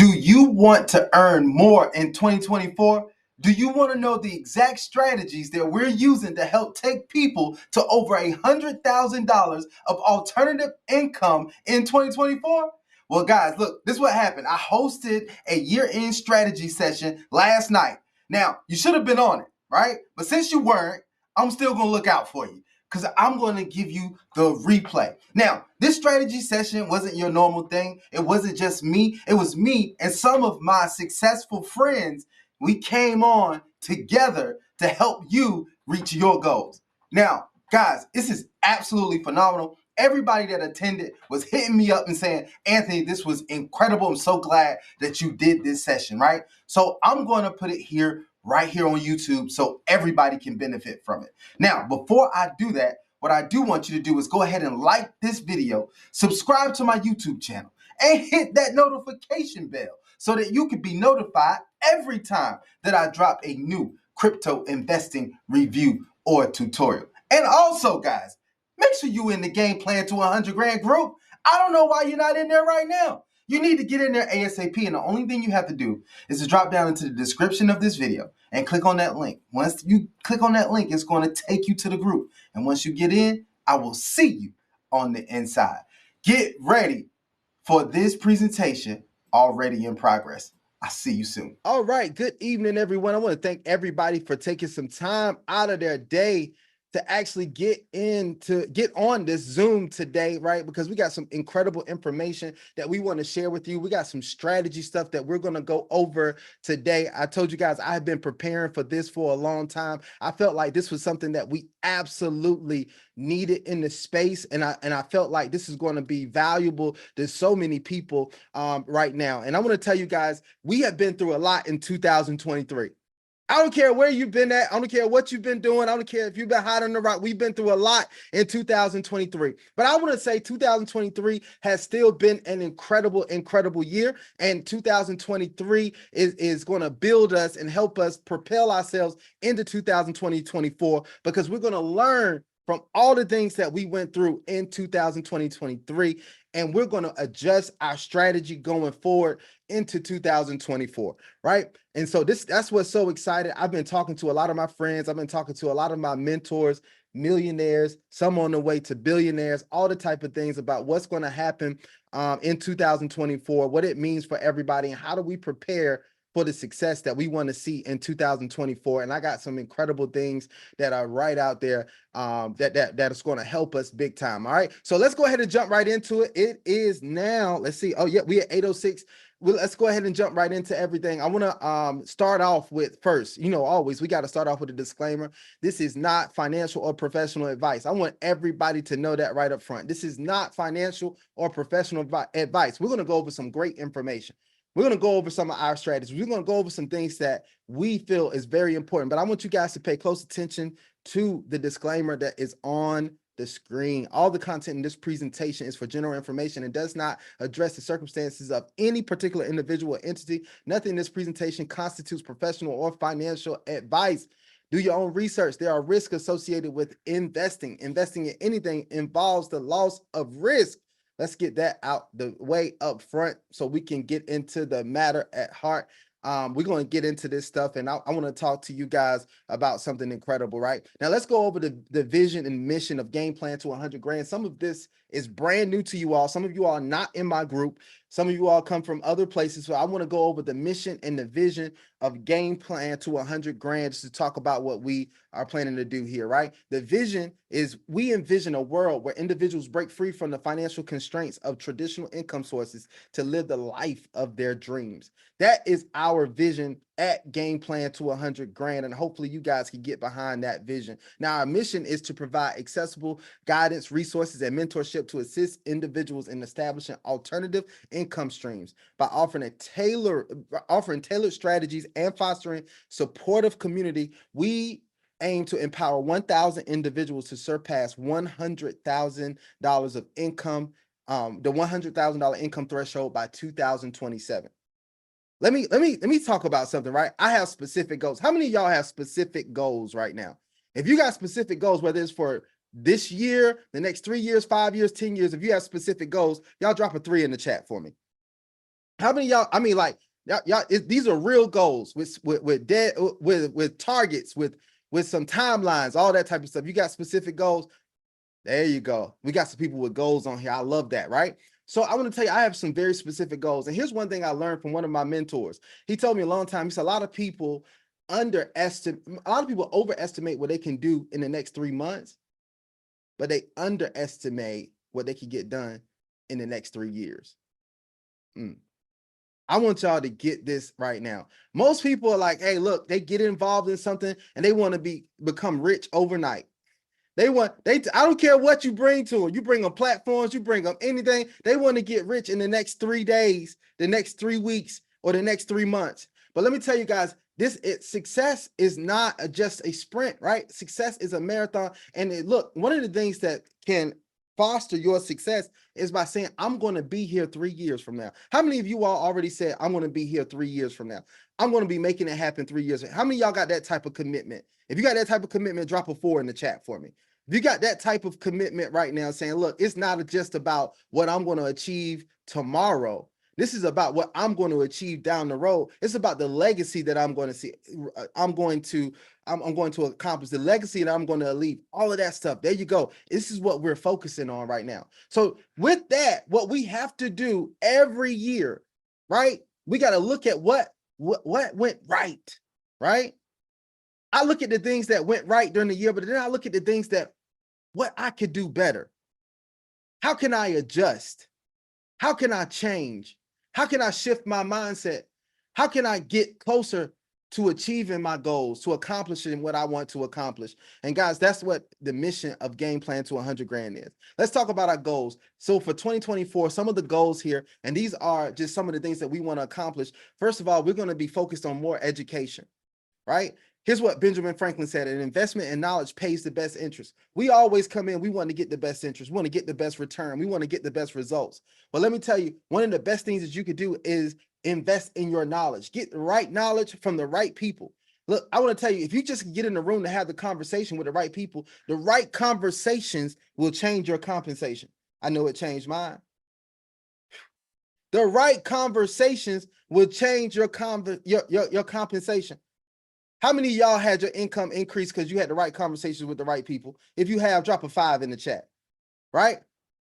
Do you want to earn more in 2024? Do you want to know the exact strategies that we're using to help take people to over $100,000 of alternative income in 2024? Well, guys, look, this is what happened. I hosted a year-end strategy session last night. Now, you should have been on it, right? But since you weren't, I'm still going to look out for you because I'm going to give you the replay. Now, this strategy session wasn't your normal thing. It wasn't just me. It was me and some of my successful friends. We came on together to help you reach your goals. Now, guys, this is absolutely phenomenal. Everybody that attended was hitting me up and saying, Anthony, this was incredible. I'm so glad that you did this session, right? So I'm going to put it here right here on YouTube so everybody can benefit from it. Now, before I do that, what I do want you to do is go ahead and like this video, subscribe to my YouTube channel, and hit that notification bell so that you can be notified every time that I drop a new crypto investing review or tutorial. And also, guys, make sure you in the Game Plan to 100 Grand group. I don't know why you're not in there right now. You need to get in there ASAP, and the only thing you have to do is to drop down into the description of this video and click on that link. Once you click on that link, it's going to take you to the group. And once you get in, I will see you on the inside. Get ready for this presentation already in progress. I'll see you soon. All right. Good evening, everyone. I want to thank everybody for taking some time out of their day to actually get on this Zoom today, right? Because we got some incredible information that we want to share with you. We got some strategy stuff that we're going to go over today. I told you guys I have been preparing for this for a long time. I felt like this was something that we absolutely needed in the space, and I felt like this is going to be valuable to so many people right now. And I want to tell you guys, we have been through a lot in 2023. I don't care where you've been at. I don't care what you've been doing. I don't care if you've been hot on the rock. We've been through a lot in 2023. But I want to say 2023 has still been an incredible, incredible year. And 2023 is going to build us and help us propel ourselves into 2024 because we're going to learn from all the things that we went through in 2023, and we're going to adjust our strategy going forward into 2024, right? And so that's what's so exciting. I've been talking to a lot of my friends. I've been talking to a lot of my mentors, millionaires, some on the way to billionaires, all the type of things about what's going to happen in 2024, what it means for everybody, and how do we prepare for the success that we want to see in 2024. And I got some incredible things that are right out there that is going to help us big time. All right, so let's go ahead and jump right into it. It is now, let's see. Oh yeah, we at 8:06. Well, let's go ahead and jump right into everything. I want to start off with first, always we got to start off with a disclaimer. This is not financial or professional advice. I want everybody to know that right up front. This is not financial or professional advice. We're going to go over some great information. We're going to go over some of our strategies. We're going to go over some things that we feel is very important, but I want you guys to pay close attention to the disclaimer that is on the screen. All the content in this presentation is for general information and does not address the circumstances of any particular individual or entity. Nothing in this presentation constitutes professional or financial advice. Do your own research. There are risks associated with investing. Investing in anything involves the loss of risk. Let's get that out the way up front so we can get into the matter at heart. We're going to get into this stuff, and I want to talk to you guys about something incredible, right? Now, let's go over the vision and mission of Game Plan to 100 Grand. Some of this is brand new to you all. Some of you all are not in my group. Some of you all come from other places. So I want to go over the mission and the vision of Game Plan to 100 Grand just to talk about what we are planning to do here, right? The vision is we envision a world where individuals break free from the financial constraints of traditional income sources to live the life of their dreams. That is our vision at Game Plan to 100 Grand, and hopefully you guys can get behind that vision. Now, our mission is to provide accessible guidance, resources, and mentorship to assist individuals in establishing alternative income streams by offering tailored strategies and fostering supportive community. We aim to empower 1,000 individuals to surpass $100,000 of income, the $100,000 income threshold by 2027. Let me talk about something, right? I have specific goals. How many of y'all have specific goals right now? If you got specific goals, whether it's for this year, the next 3 years, 5 years, 10 years, if you have specific goals, y'all drop a 3 in the chat for me. How many y'all, I mean, like, y'all these are real goals with targets, with some timelines, all that type of stuff. You got specific goals. There you go. We got some people with goals on here. I love that, right? So I want to tell you, I have some very specific goals. And here's one thing I learned from one of my mentors. He told me a long time, he said, a lot of people overestimate what they can do in the next 3 months, but they underestimate what they can get done in the next 3 years. I want y'all to get this right now. Most people are like, hey, look, they get involved in something and they want to become rich overnight. I don't care what you bring to them. You bring them platforms, you bring them anything. They want to get rich in the next 3 days, the next 3 weeks, or the next 3 months. But let me tell you guys, success is not just a sprint, right? Success is a marathon. And look, one of the things that can foster your success is by saying, I'm going to be here 3 years from now. How many of you all already said, I'm going to be here 3 years from now? I'm going to be making it happen 3 years. How many of y'all got that type of commitment? If you got that type of commitment, drop a 4 in the chat for me. If you got that type of commitment right now, saying, look, it's not just about what I'm going to achieve tomorrow. This is about what I'm going to achieve down the road. It's about the legacy that I'm going to see. I'm going to accomplish, the legacy that I'm going to leave, all of that stuff. There you go. This is what we're focusing on right now. So with that, what we have to do every year, right? We got to look at what went right, right? I look at the things that went right during the year, but then I look at the things that what I could do better. How can I adjust? How can I change? How can I shift my mindset? How can I get closer to achieving my goals, to accomplishing what I want to accomplish? And guys, that's what the mission of Game Plan to 100 Grand is. Let's talk about our goals. So for 2024, some of the goals here, and these are just some of the things that we want to accomplish. First of all, we're going to be focused on more education, right? Here's what Benjamin Franklin said: an investment in knowledge pays the best interest. We always come in, we want to get the best interest, we want to get the best return, we want to get the best results. But let me tell you, one of the best things that you could do is invest in your knowledge. Get the right knowledge from the right people. Look, I want to tell you, if you just get in the room to have the conversation with the right people, the right conversations will change your compensation. I know it changed mine. The right conversations will change your compensation. How many of y'all had your income increase because you had the right conversations with the right people? If you have, drop a 5 in the chat, right?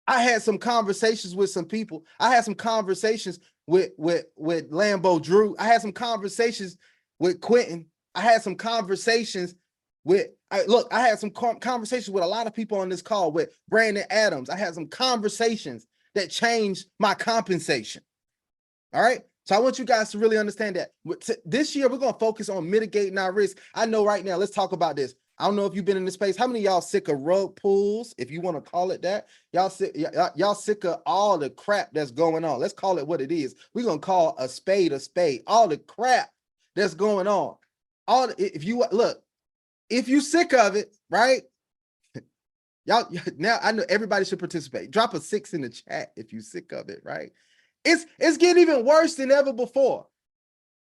I had some conversations with some people. I had some conversations with Lambo Drew. I had some conversations with Quintin. I had some conversations with, I had some conversations with a lot of people on this call, with Brandon Adams. I had some conversations that changed my compensation. All right. So I want you guys to really understand that this year, we're going to focus on mitigating our risk. I know right now, let's talk about this. I don't know if you've been in this space. How many of y'all sick of rug pulls, if you want to call it that? Y'all sick of all the crap that's going on. Let's call it what it is. We're going to call a spade. All the crap that's going on. If you sick of it, right? Y'all, now I know everybody should participate. Drop a 6 in the chat if you sick of it, right? It's getting even worse than ever before.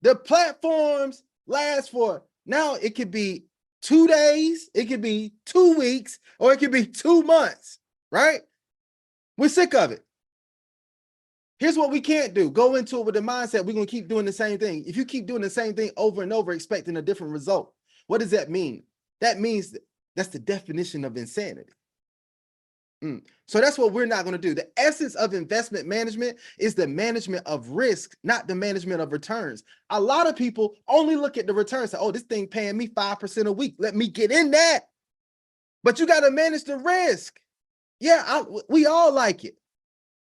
The platforms last for, now it could be 2 days, it could be 2 weeks, or it could be 2 months, right? We're sick of it. Here's what we can't do. Go into it with the mindset we're going to keep doing the same thing. If you keep doing the same thing over and over, expecting a different result, what does that mean? That means that's the definition of insanity. So that's what we're not going to do. The essence of investment management is the management of risk, not the management of returns. A lot of people only look at the returns. Say, oh, this thing paying me 5% a week. Let me get in that. But you got to manage the risk. Yeah, we all like it,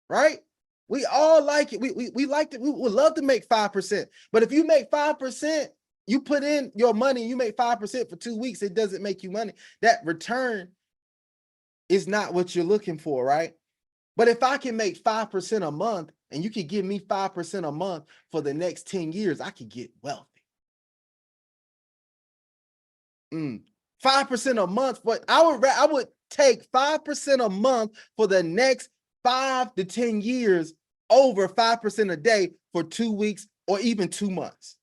right? We all like it. We like it. We would love to make 5%. But if you make 5%, you put in your money, you make 5% for 2 weeks, it doesn't make you money. That return is not what you're looking for, right? But if I can make 5% a month and you can give me 5% a month for the next 10 years, I could get wealthy. 5% a month, but I would take 5% a month for the next 5 to 10 years over 5% a day for 2 weeks or even 2 months.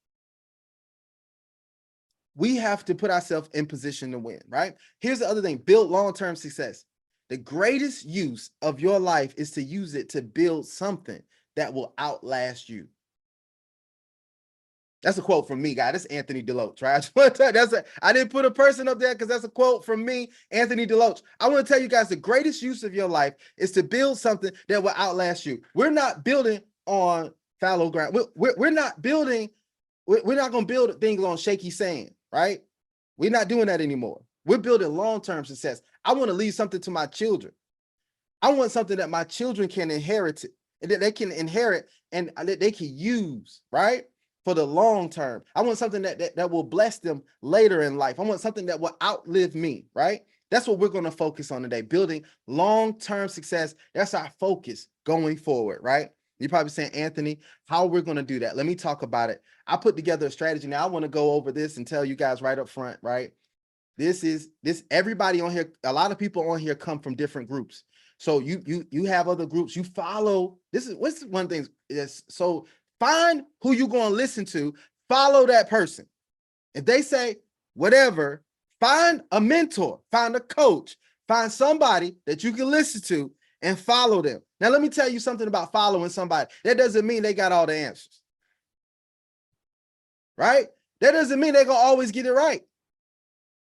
We have to put ourselves in position to win, right? Here's the other thing: build long-term success. The greatest use of your life is to use it to build something that will outlast you. That's a quote from me, guy. That's Anthony Deloach, right? I just want to tell you, I didn't put a person up there because that's a quote from me, Anthony Deloach. I want to tell you guys the greatest use of your life is to build something that will outlast you. We're not building on fallow ground. We're not building, we're not going to build things on shaky sand, right? We're not doing that anymore. We're building long-term success. I want to leave something to my children. I want something that my children can inherit, and that they can inherit and that they can use, right? For the long term. I want something that will bless them later in life. I want something that will outlive me, right? That's what we're going to focus on today, building long-term success. That's our focus going forward, right? You're probably saying, Anthony, how we're going to do that? Let me talk about it. I put together a strategy. Now I want to go over this and tell you guys right up front, right? This everybody on here, a lot of people on here come from different groups. So you have other groups, you follow. This is what's one thing is, so find who you're going to listen to, follow that person. If they say whatever, find a mentor, find a coach, find somebody that you can listen to and follow them. Now, let me tell you something about following somebody. That doesn't mean they got all the answers, right? That doesn't mean they're going to always get it right.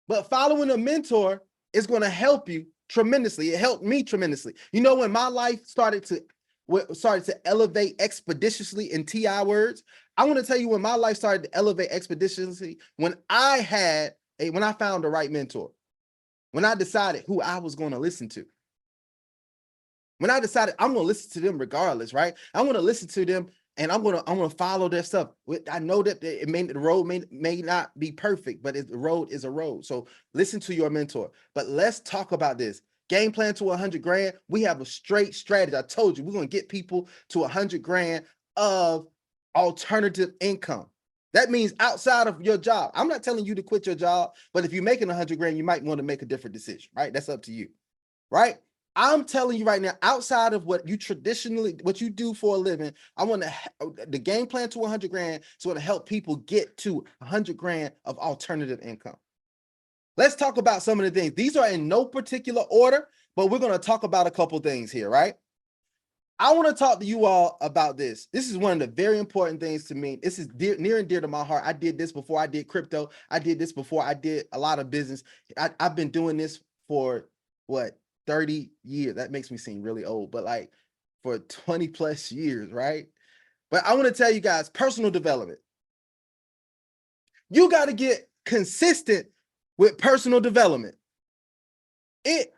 But following a mentor is going to help you tremendously. It helped me tremendously. You know, when my life started to elevate expeditiously in TI words, I want to tell you when my life started to elevate expeditiously, when I found the right mentor, when I decided who I was going to listen to, when I decided I'm going to listen to them regardless, right? I want to listen to them and I'm gonna follow their stuff. I know that the road may not be perfect, but the road is a road. So listen to your mentor. But let's talk about this. Game plan to 100 grand. We have a straight strategy. I told you we're gonna get people to 100 grand of alternative income. That means outside of your job. I'm not telling you to quit your job, but if you're making 100 grand, you might want to make a different decision, right? That's up to you, right? I'm telling you right now, outside of what you do for a living, I want the game plan to 100 grand is going to help people get to 100 grand of alternative income. Let's talk about some of the things. These are in no particular order, but we're going to talk about a couple things here, right? I want to talk to you all about this. This is one of the very important things to me. This is near and dear to my heart. I did this before I did crypto. I did this before I did a lot of business. I've been doing this for what? 30 years. That makes me seem really old, but like for 20 plus years, right? But I want to tell you guys, personal development. You got to get consistent with personal development. The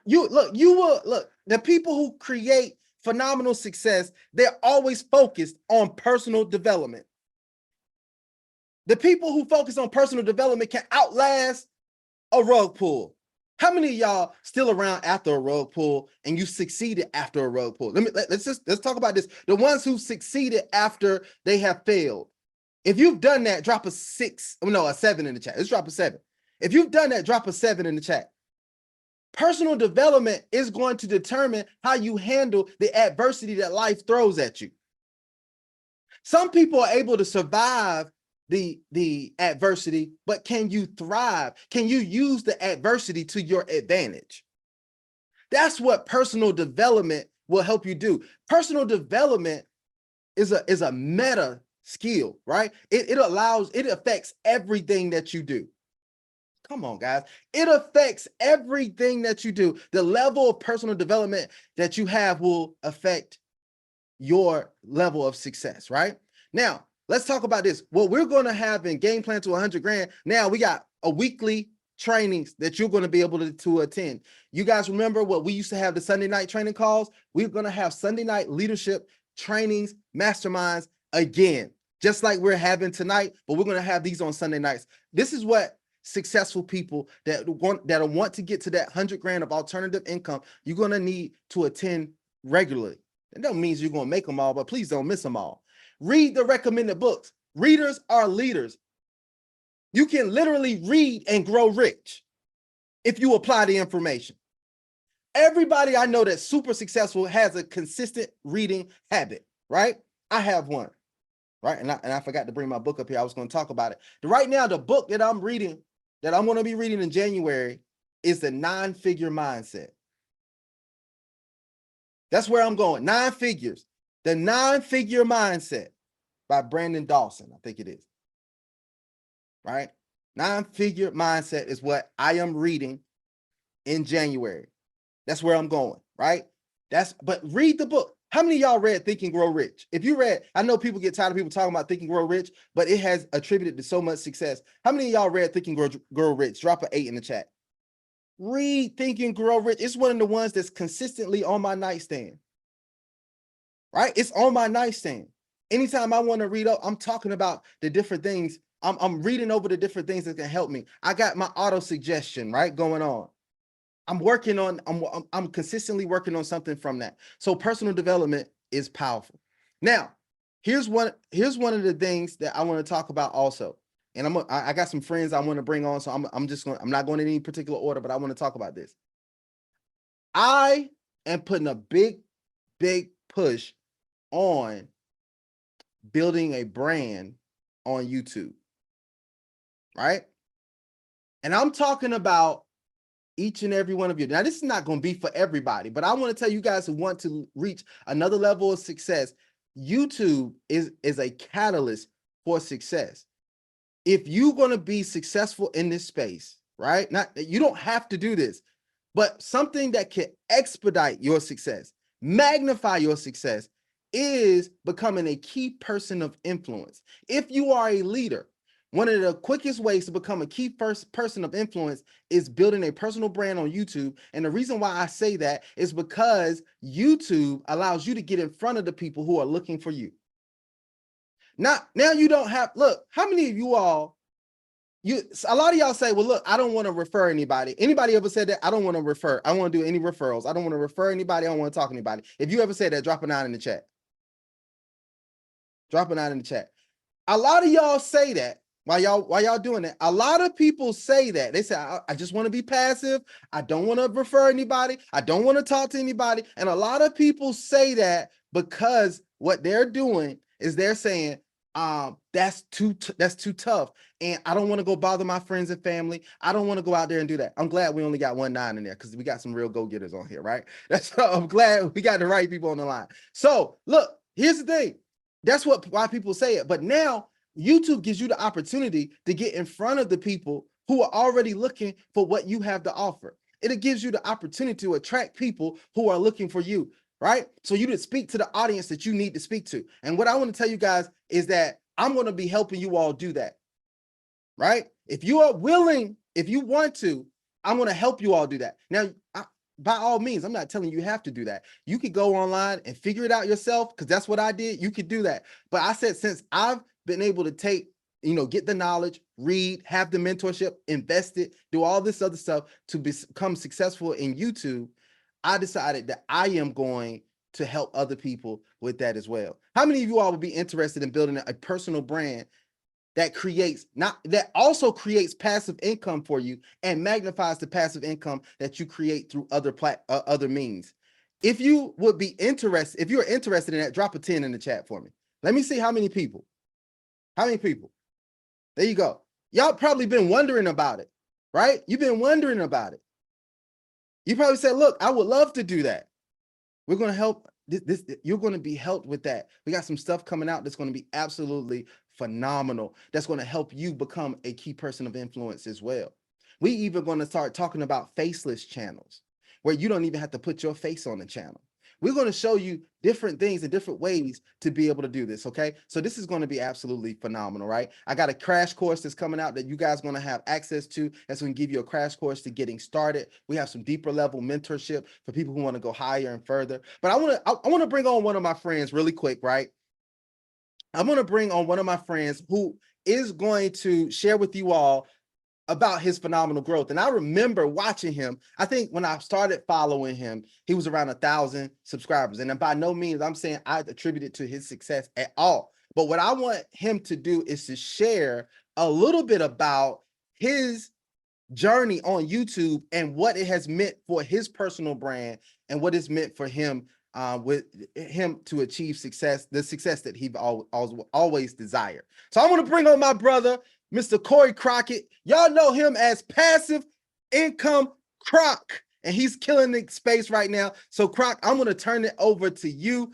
people who create phenomenal success, they're always focused on personal development. The people who focus on personal development can outlast a rug pull. How many of y'all still around after a rug pull and you succeeded after a rug pull? Let's talk about this. The ones who succeeded after they have failed. If you've done that, drop a 7 in the chat. Let's drop a 7. If you've done that, drop a 7 in the chat. Personal development is going to determine how you handle the adversity that life throws at you. Some people are able to survive the adversity, but can you thrive? Can you use the adversity to your advantage? That's what personal development will help you do. Personal development is a meta skill, right? It affects everything that you do. Come on, guys. It affects everything that you do. The level of personal development that you have will affect your level of success, right? Now, let's talk about this. What we're going to have in game plan to 100 grand. Now we got a weekly trainings that you're going to be able to attend. You guys remember what we used to have the Sunday night training calls? We're going to have Sunday night leadership trainings, masterminds again, just like we're having tonight, but we're going to have these on Sunday nights. This is what successful people that want to get to that 100 grand of alternative income, you're going to need to attend regularly. That doesn't mean you're going to make them all, but please don't miss them all. Read the recommended books. Readers are leaders. You can literally read and grow rich if you apply the information. Everybody I know that's super successful has a consistent reading habit, right? I have one, right? And I forgot to bring my book up here. I was going to talk about it. Right now, the book that I'm reading, that I'm going to be reading in January, is the 9-figure mindset. That's where I'm going. 9 figures. The 9-figure mindset by Brandon Dawson, I think it is. right? 9-figure mindset is what I am reading in January. That's where I'm going, right? But read the book. How many of y'all read Think and Grow Rich? If you read, I know people get tired of people talking about Think and Grow Rich, but it has attributed to so much success. How many of y'all read Think and Grow Rich? Drop an 8 in the chat. Read Think and Grow Rich. It's one of the ones that's consistently on my nightstand, right? It's on my nightstand. Anytime I want to read up, I'm talking about the different things. I'm reading over the different things that can help me. I got my auto suggestion, right, going on. I'm consistently working on something from that. So personal development is powerful. Now, here's one of the things that I want to talk about also. And I got some friends I want to bring on. So I'm not going in any particular order, but I want to talk about this. I am putting a big push on building a brand on YouTube, right? And I'm talking about each and every one of you. Now, this is not going to be for everybody, but I want to tell you guys who want to reach another level of success, YouTube is a catalyst for success. If you're going to be successful in this space, right? You don't have to do this, but something that can expedite your success, magnify your success, is becoming a key person of influence. If you are a leader, one of the quickest ways to become a key person of influence is building a personal brand on YouTube. And the reason why I say that is because YouTube allows you to get in front of the people who are looking for you. Now you don't have, look, how many of you all, a lot of y'all say, well, look, I don't want to refer anybody. Anybody ever said that? I don't want to refer. I don't want to do any referrals. I don't want to refer anybody. I don't want to talk to anybody. If you ever said that, drop a 9 in the chat. Drop a 9 in the chat. A lot of y'all say that. While y'all doing that, a lot of people say that. They say, I just want to be passive. I don't want to refer anybody. I don't want to talk to anybody. And a lot of people say that because what they're doing is they're saying, that's too tough. And I don't want to go bother my friends and family. I don't want to go out there and do that. I'm glad we only got 1 9 in there because we got some real go-getters on here, right? I'm glad we got the right people on the line. So look, here's the thing. That's why people say it. But now YouTube gives you the opportunity to get in front of the people who are already looking for what you have to offer. It gives you the opportunity to attract people who are looking for you, right? So you to speak to the audience that you need to speak to. And what I want to tell you guys is that I'm going to be helping you all do that, right? If you are willing, if you want to, I'm going to help you all do that. Now, by all means, I'm not telling you have to do that. You could go online and figure it out yourself because that's what I did. You could do that. But I said, since I've been able to take, get the knowledge, read, have the mentorship, invest it, do all this other stuff to become successful in YouTube, I decided that I am going to help other people with that as well. How many of you all would be interested in building a personal brand that also creates passive income for you and magnifies the passive income that you create through other means? If you would be interested, if you're interested in that, drop a 10 in the chat for me. Let me see how many people. How many people? There you go. Y'all probably been wondering about it, right? You've been wondering about it. You probably said, look, I would love to do that. We're going to help this. You're going to be helped with that. We got some stuff coming out that's going to be absolutely phenomenal. That's going to help you become a key person of influence as well. We even going to start talking about faceless channels where you don't even have to put your face on the channel. We're going to show you different things and different ways to be able to do this, okay? So this is going to be absolutely phenomenal, right? I got a crash course that's coming out that you guys are going to have access to. That's going to give you a crash course to getting started. We have some deeper level mentorship for people who want to go higher and further. But I want to bring on one of my friends really quick, right? I'm going to bring on one of my friends who is going to share with you all about his phenomenal growth. And I remember watching him. I think when I started following him, he was around 1,000 subscribers. And by no means I'm saying I attribute it to his success at all. But what I want him to do is to share a little bit about his journey on YouTube and what it has meant for his personal brand and what it's meant for him with him to achieve success, the success that he always desired. So I'm going to bring on my brother, Mr. Corey Crockett. Y'all know him as Passive Income Croc, and he's killing the space right now. So Croc, I'm going to turn it over to you.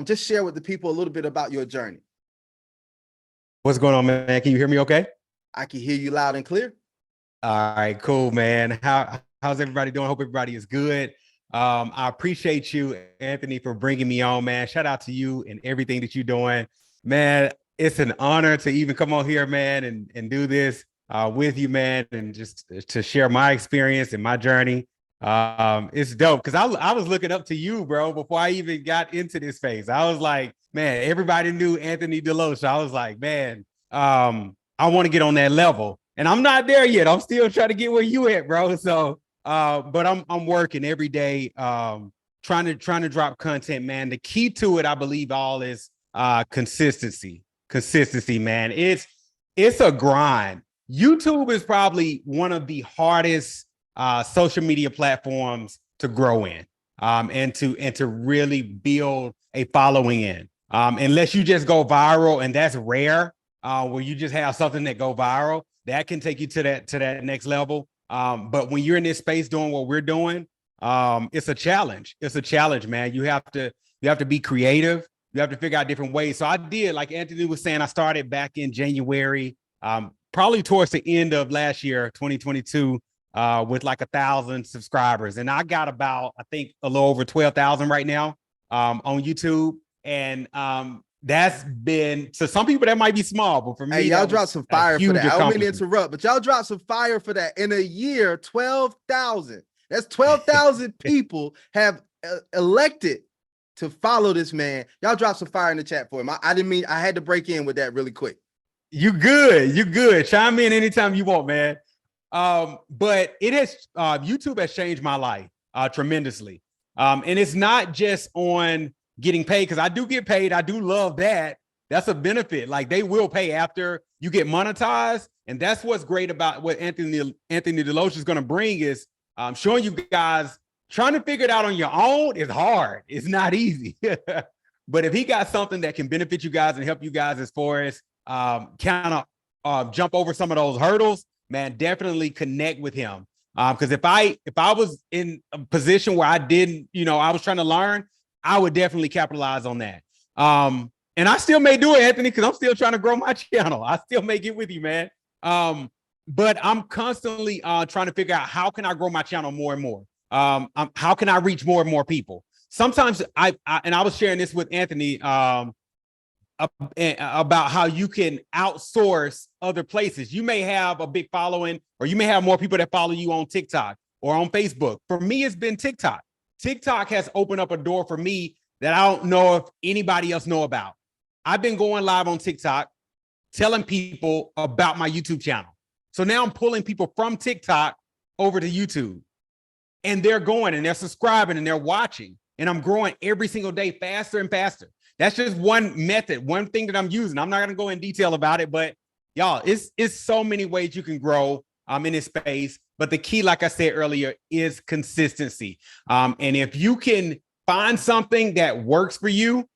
Just share with the people a little bit about your journey. What's going on, man? Can you hear me okay? I can hear you loud and clear. All right, cool, man. How's everybody doing? Hope everybody is good. I appreciate you, Anthony, for bringing me on, man. Shout out to you and everything that you're doing, man. It's an honor to even come on here, man, and do this with you, man, and just to share my experience and my journey. It's dope because I was looking up to you, bro, before I even got into this phase. I was like, man, everybody knew Anthony Deloach. I was like, man, I want to get on that level. And I'm not there yet. I'm still trying to get where you at, bro. So but I'm working every day, trying to drop content, man. The key to it, I believe, all is consistency. Consistency, man. It's a grind. YouTube is probably one of the hardest social media platforms to grow in, and to really build a following in. Unless you just go viral, and that's rare, where you just have something that go viral, that can take you to that next level. But when you're in this space doing what we're doing, it's a challenge. It's a challenge, man. You have to be creative. You have to figure out different ways. So I did, like Anthony was saying, I started back in January, probably towards the end of last year, 2022, with like 1,000 subscribers. And I got about, I think, a little over 12,000 right now on YouTube. And that's been, to some people that might be small, but for me, hey, y'all dropped some fire for that. I don't mean to interrupt, but y'all dropped some fire for that. In a year, 12,000. That's 12,000 people have elected to follow this man. Y'all dropped some fire in the chat for him. I didn't mean, I had to break in with that really quick. You good. You good. Chime in anytime you want, man. But it has, YouTube has changed my life tremendously. And it's not just on getting paid, because I do get paid. I do love that. That's a benefit. Like, they will pay after you get monetized. And that's what's great about what Anthony Deloach is going to bring, is showing you guys, trying to figure it out on your own is hard. It's not easy. But if he got something that can benefit you guys and help you guys as far as kind of jump over some of those hurdles, man, definitely connect with him. Because if I was in a position where I didn't, I was trying to learn, I would definitely capitalize on that. And I still may do it, Anthony, because I'm still trying to grow my channel. I still may get with you, man. But I'm constantly trying to figure out, how can I grow my channel more and more? How can I reach more and more people? Sometimes I was sharing this with Anthony about how you can outsource other places. You may have a big following, or you may have more people that follow you on TikTok or on Facebook. For me, it's been TikTok. TikTok has opened up a door for me that I don't know if anybody else know about. I've been going live on TikTok, telling people about my YouTube channel. So now I'm pulling people from TikTok over to YouTube, and they're going and they're subscribing and they're watching, and I'm growing every single day faster and faster. That's just one method, one thing that I'm using. I'm not going to go in detail about it, but y'all, it's so many ways you can grow in this space. But the key, like I said earlier, is consistency. And if you can find something that works for you,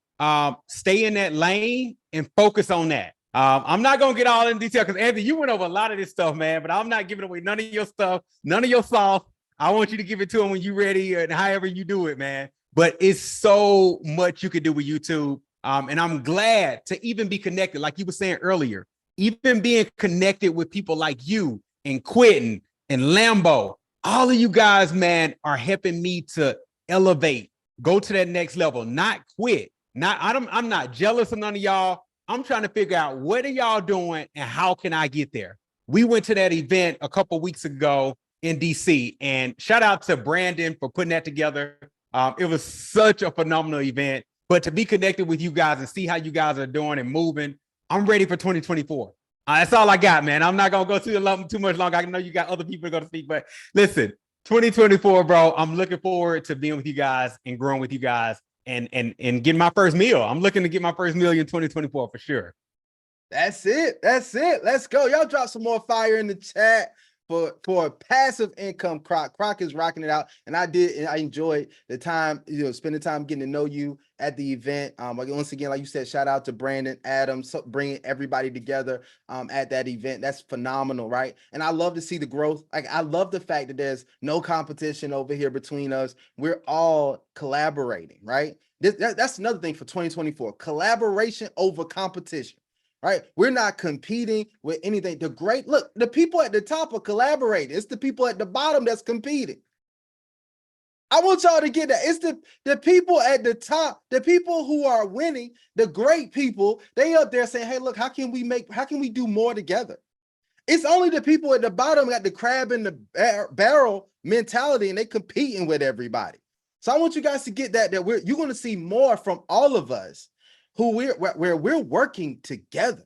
stay in that lane and focus on that. I'm not going to get all in detail, because Anthony, you went over a lot of this stuff, man, but I'm not giving away none of your stuff, none of your sauce. I want you to give it to him when you're ready, and however you do it, man. But it's so much you can do with YouTube. And I'm glad to even be connected, like you were saying earlier, even being connected with people like you and Quintin and Lambo. All of you guys, man, are helping me to elevate, go to that next level, not quit. I'm not jealous of none of y'all. I'm trying to figure out, what are y'all doing and how can I get there? We went to that event a couple weeks ago in DC, and shout out to Brandon for putting that together. It was such a phenomenal event. But to be connected with you guys and see how you guys are doing and moving, I'm ready for 2024. That's all I got, man. I'm not going to go too much longer. I know you got other people going to speak, but listen, 2024, bro, I'm looking forward to being with you guys and growing with you guys and getting my first meal. I'm looking to get my first meal in 2024 for sure. That's it. Let's go. Y'all drop some more fire in the chat for Passive Income Croc. Croc is rocking it out, and I enjoyed the time, spending time getting to know you at the event. Once again, like you said, shout out to Brandon, Adams, bringing everybody together at that event. That's phenomenal, right? And I love to see the growth. Like, I love the fact that there's no competition over here between us. We're all collaborating, right? That's another thing for 2024: collaboration over competition. right? We're not competing with anything. The people at the top are collaborating. It's the people at the bottom that's competing. I want y'all to get that. It's the people at the top, the people who are winning, the great people, they up there saying, hey, look, how can we do more together? It's only the people at the bottom got the crab in the barrel mentality, and they competing with everybody. So I want you guys to get that you're going to see more from all of us who we're working together,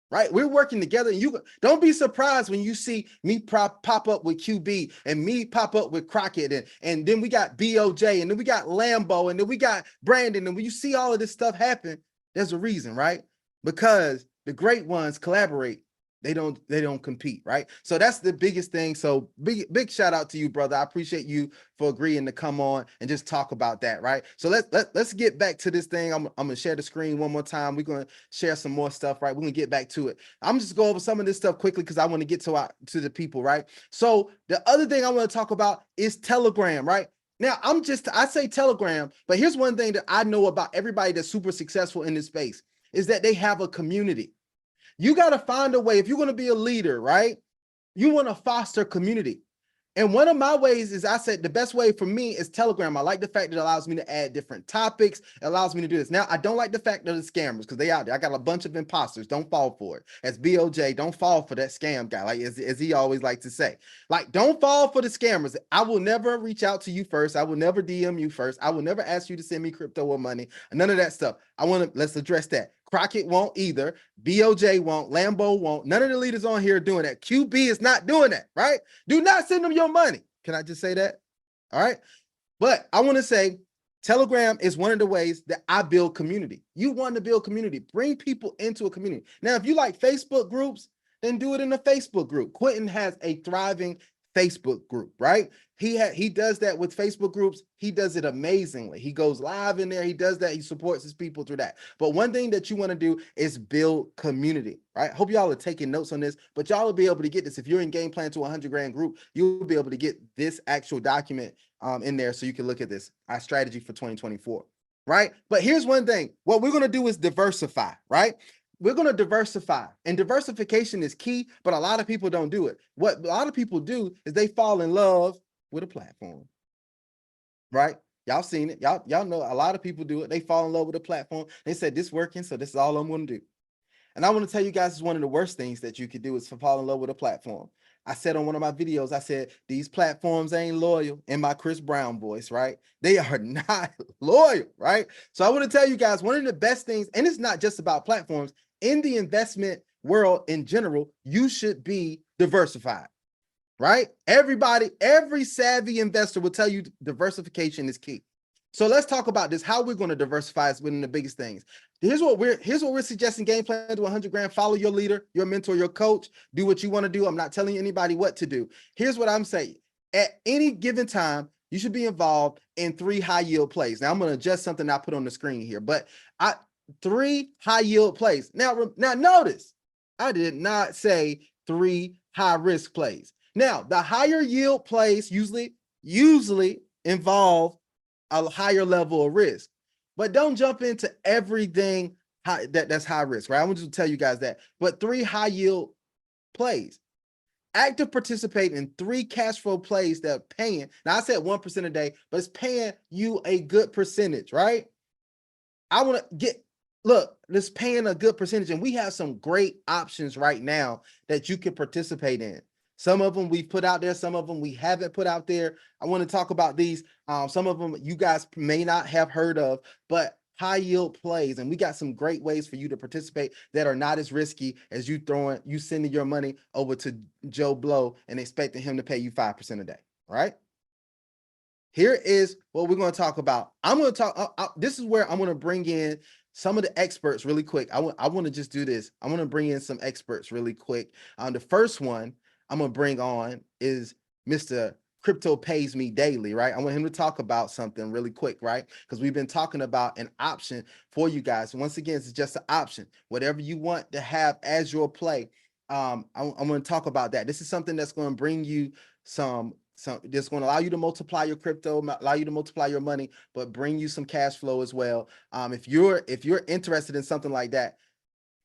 right? We're working together, and you don't be surprised when you see me pop up with QB and me pop up with Crockett, and then we got BOJ, and then we got Lambo, and then we got Brandon, and when you see all of this stuff happen, there's a reason, right? Because the great ones collaborate. They don't compete, right? So that's the biggest thing. So big shout out to you, brother. I appreciate you for agreeing to come on and just talk about that, right? So let's get back to this thing. I'm gonna share the screen one more time. We're gonna share some more stuff, right? We're gonna get back to it. I'm just go over some of this stuff quickly because I want to get to the people, right? So the other thing I want to talk about is Telegram, right? Now I say Telegram, but here's one thing that I know about everybody that's super successful in this space is that they have a community. You got to find a way, if you're going to be a leader, right? You want to foster community. And one of my ways is, I said, the best way for me is Telegram. I like the fact that it allows me to add different topics. It allows me to do this. Now, I don't like the fact that the scammers, because they out there. I got a bunch of imposters. Don't fall for it. As BOJ, don't fall for that scam guy, like as he always likes to say. Like, don't fall for the scammers. I will never reach out to you first. I will never DM you first. I will never ask you to send me crypto or money. None of that stuff. Let's address that. Crockett won't either. BOJ won't. Lambo won't. None of the leaders on here are doing that. QB is not doing that, right? Do not send them your money. Can I just say that? All right. But I want to say Telegram is one of the ways that I build community. You want to build community. Bring people into a community. Now, if you like Facebook groups, then do it in a Facebook group. Quintin has a thriving Facebook group, right? He does that with Facebook groups. He does it amazingly. He goes live in there. He does that. He supports his people through that. But one thing that you want to do is build community, right? Hope y'all are taking notes on this, but y'all will be able to get this. If you're in Game Plan to 100 Grand group, you'll be able to get this actual document in there so you can look at this, our strategy for 2024, right? But here's one thing. What we're going to do is diversify, right? We're going to diversify, and diversification is key, but a lot of people don't do it. What a lot of people do is they fall in love with a platform, right? Y'all seen it. Y'all know a lot of people do it. They fall in love with a platform. They said, this working, so this is all I'm going to do. And I want to tell you guys, it's one of the worst things that you could do is to fall in love with a platform. I said on one of my videos, I said, these platforms ain't loyal, in my Chris Brown voice, right? They are not loyal, right? So I want to tell you guys, one of the best things, and it's not just about platforms, in the investment world in general, you should be diversified, right? Every savvy investor will tell you diversification is key. So let's talk about this, how we're going to diversify is one of the biggest things. Here's what we're suggesting: Game Plan to 100 Grand. Follow your leader, your mentor, your coach. Do what you want to do. I'm not telling anybody what to do. Here's what I'm saying. At any given time, you should be involved in 3 high yield plays. Now I'm going to adjust something I put on the screen here, but 3 high yield plays. Now notice, I did not say 3 high risk plays. Now, the higher yield plays usually involve a higher level of risk, but don't jump into everything that's high risk, right? I want to tell you guys that. But 3 high yield plays. Active participate in 3 cash flow plays that are paying. Now, I said 1% a day, but it's paying you a good percentage, right? I want to look, this paying a good percentage, and we have some great options right now that you can participate in. Some of them we've put out there, some of them we haven't put out there. I want to talk about these. Some of them you guys may not have heard of, but high yield plays, and we got some great ways for you to participate that are not as risky as you sending your money over to Joe Blow and expecting him to pay you 5% a day, right? Here is what we're going to talk about. I'm going to talk. This is where I'm going to bring in some of the experts really quick. I want to just do this. I want to bring in some experts really quick. The first one I'm going to bring on is Mr. Crypto Pays Me Daily, right? I want him to talk about something really quick, right? Because we've been talking about an option for you guys. Once again, it's just an option. Whatever you want to have as your play, I'm going to talk about that. This is something that's going to bring you some that's going to allow you to multiply your crypto, allow you to multiply your money, but bring you some cash flow as well. If you're interested in something like that,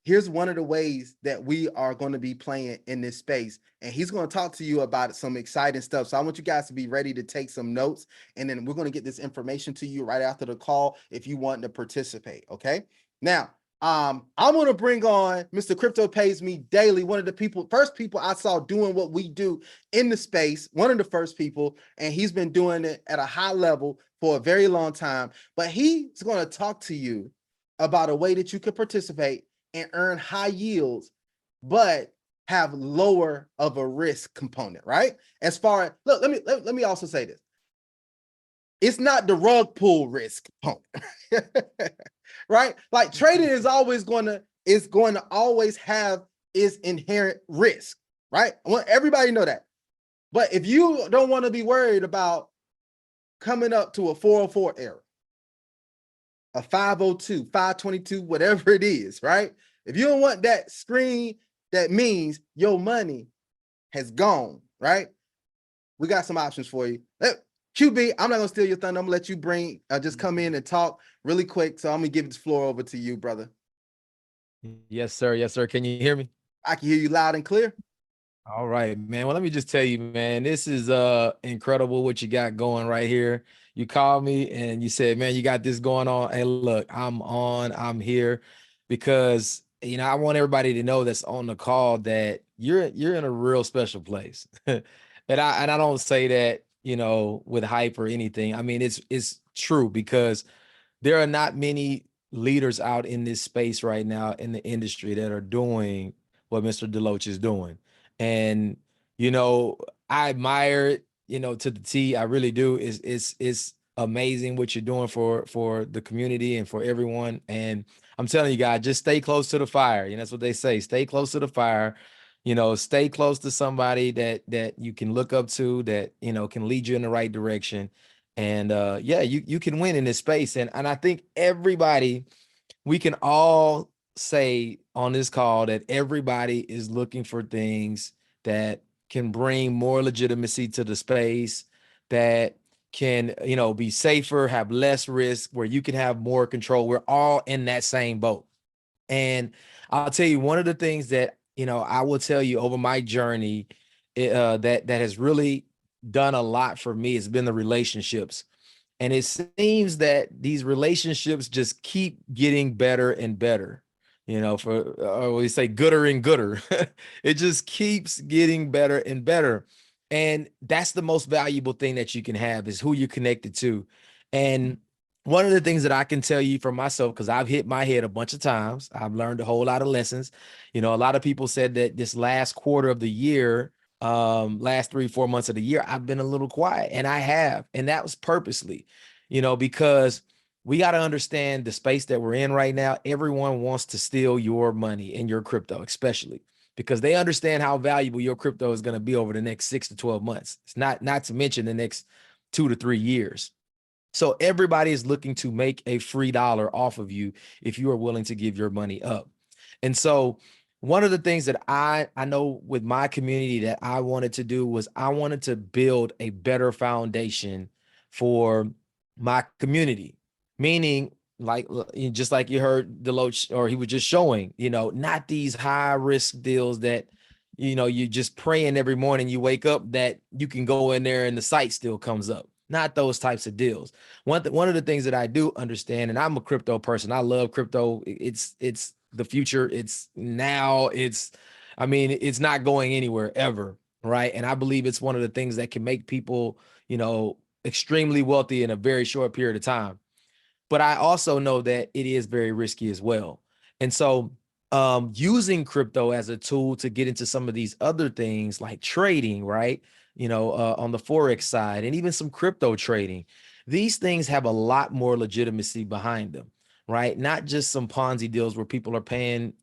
here's one of the ways that we are going to be playing in this space. And he's going to talk to you about some exciting stuff. So I want you guys to be ready to take some notes. And then we're going to get this information to you right after the call if you want to participate. Okay. Now, I'm going to bring on Mr. Crypto Pays Me Daily, one of the first people I saw doing what we do in the space, one of the first people, and he's been doing it at a high level for a very long time. But he's going to talk to you about a way that you could participate and earn high yields, but have lower of a risk component, right? As far as, look, let me also say this. It's not the rug pull risk component, right? Like trading is going to always have its inherent risk, right? I want everybody to know that. But if you don't want to be worried about coming up to a 404 error, a 502, 522, whatever it is, right? If you don't want that screen, that means your money has gone, right? We got some options for you. QB, I'm not gonna steal your thunder. I'm gonna let you just come in and talk really quick. So I'm gonna give this floor over to you, brother. Yes, sir. Yes, sir. Can you hear me? I can hear you loud and clear. All right, man. Well, let me just tell you, man, this is incredible what you got going right here. You called me and you said, man, you got this going on. Hey, look, I'm here because I want everybody to know that's on the call that you're in a real special place. and I don't say that, with hype or anything. I mean, it's true because there are not many leaders out in this space right now in the industry that are doing what Mr. Deloach is doing. And, I admire it, to the T. I really do. It's amazing what you're doing for the community and for everyone. And I'm telling you guys, just stay close to the fire. That's what they say. Stay close to the fire. Stay close to somebody that you can look up to, that, can lead you in the right direction. And yeah, you can win in this space. And I think we can all say on this call that everybody is looking for things that can bring more legitimacy to the space, that can, be safer, have less risk, where you can have more control. We're all in that same boat. And I'll tell you, one of the things that, I will tell you over my journey, that has really done a lot for me has been the relationships. And it seems that these relationships just keep getting better and better, we say gooder and gooder. It just keeps getting better and better. And that's the most valuable thing that you can have, is who you're connected to. And one of the things that I can tell you for myself, because I've hit my head a bunch of times, I've learned a whole lot of lessons. A lot of people said that this last quarter of the year, last 3-4 months of the year, I've been a little quiet, and I have, and that was purposely, because we got to understand the space that we're in right now. Everyone wants to steal your money and your crypto, especially because they understand how valuable your crypto is going to be over the next 6 to 12 months. It's not to mention the next 2 to 3 years. So everybody is looking to make a free dollar off of you if you are willing to give your money up. And so one of the things that I know with my community that I wanted to do was I wanted to build a better foundation for my community, meaning just like you heard Deloach, or he was just showing, not these high risk deals that, you just praying every morning you wake up that you can go in there and the site still comes up. Not those types of deals. One of the things that I do understand, and I'm a crypto person, I love crypto. It's the future. It's now. It's not going anywhere ever, right? And I believe it's one of the things that can make people, extremely wealthy in a very short period of time. But I also know that it is very risky as well. And so using crypto as a tool to get into some of these other things like trading, right? On the Forex side, and even some crypto trading, these things have a lot more legitimacy behind them, right? Not just some Ponzi deals where people are paying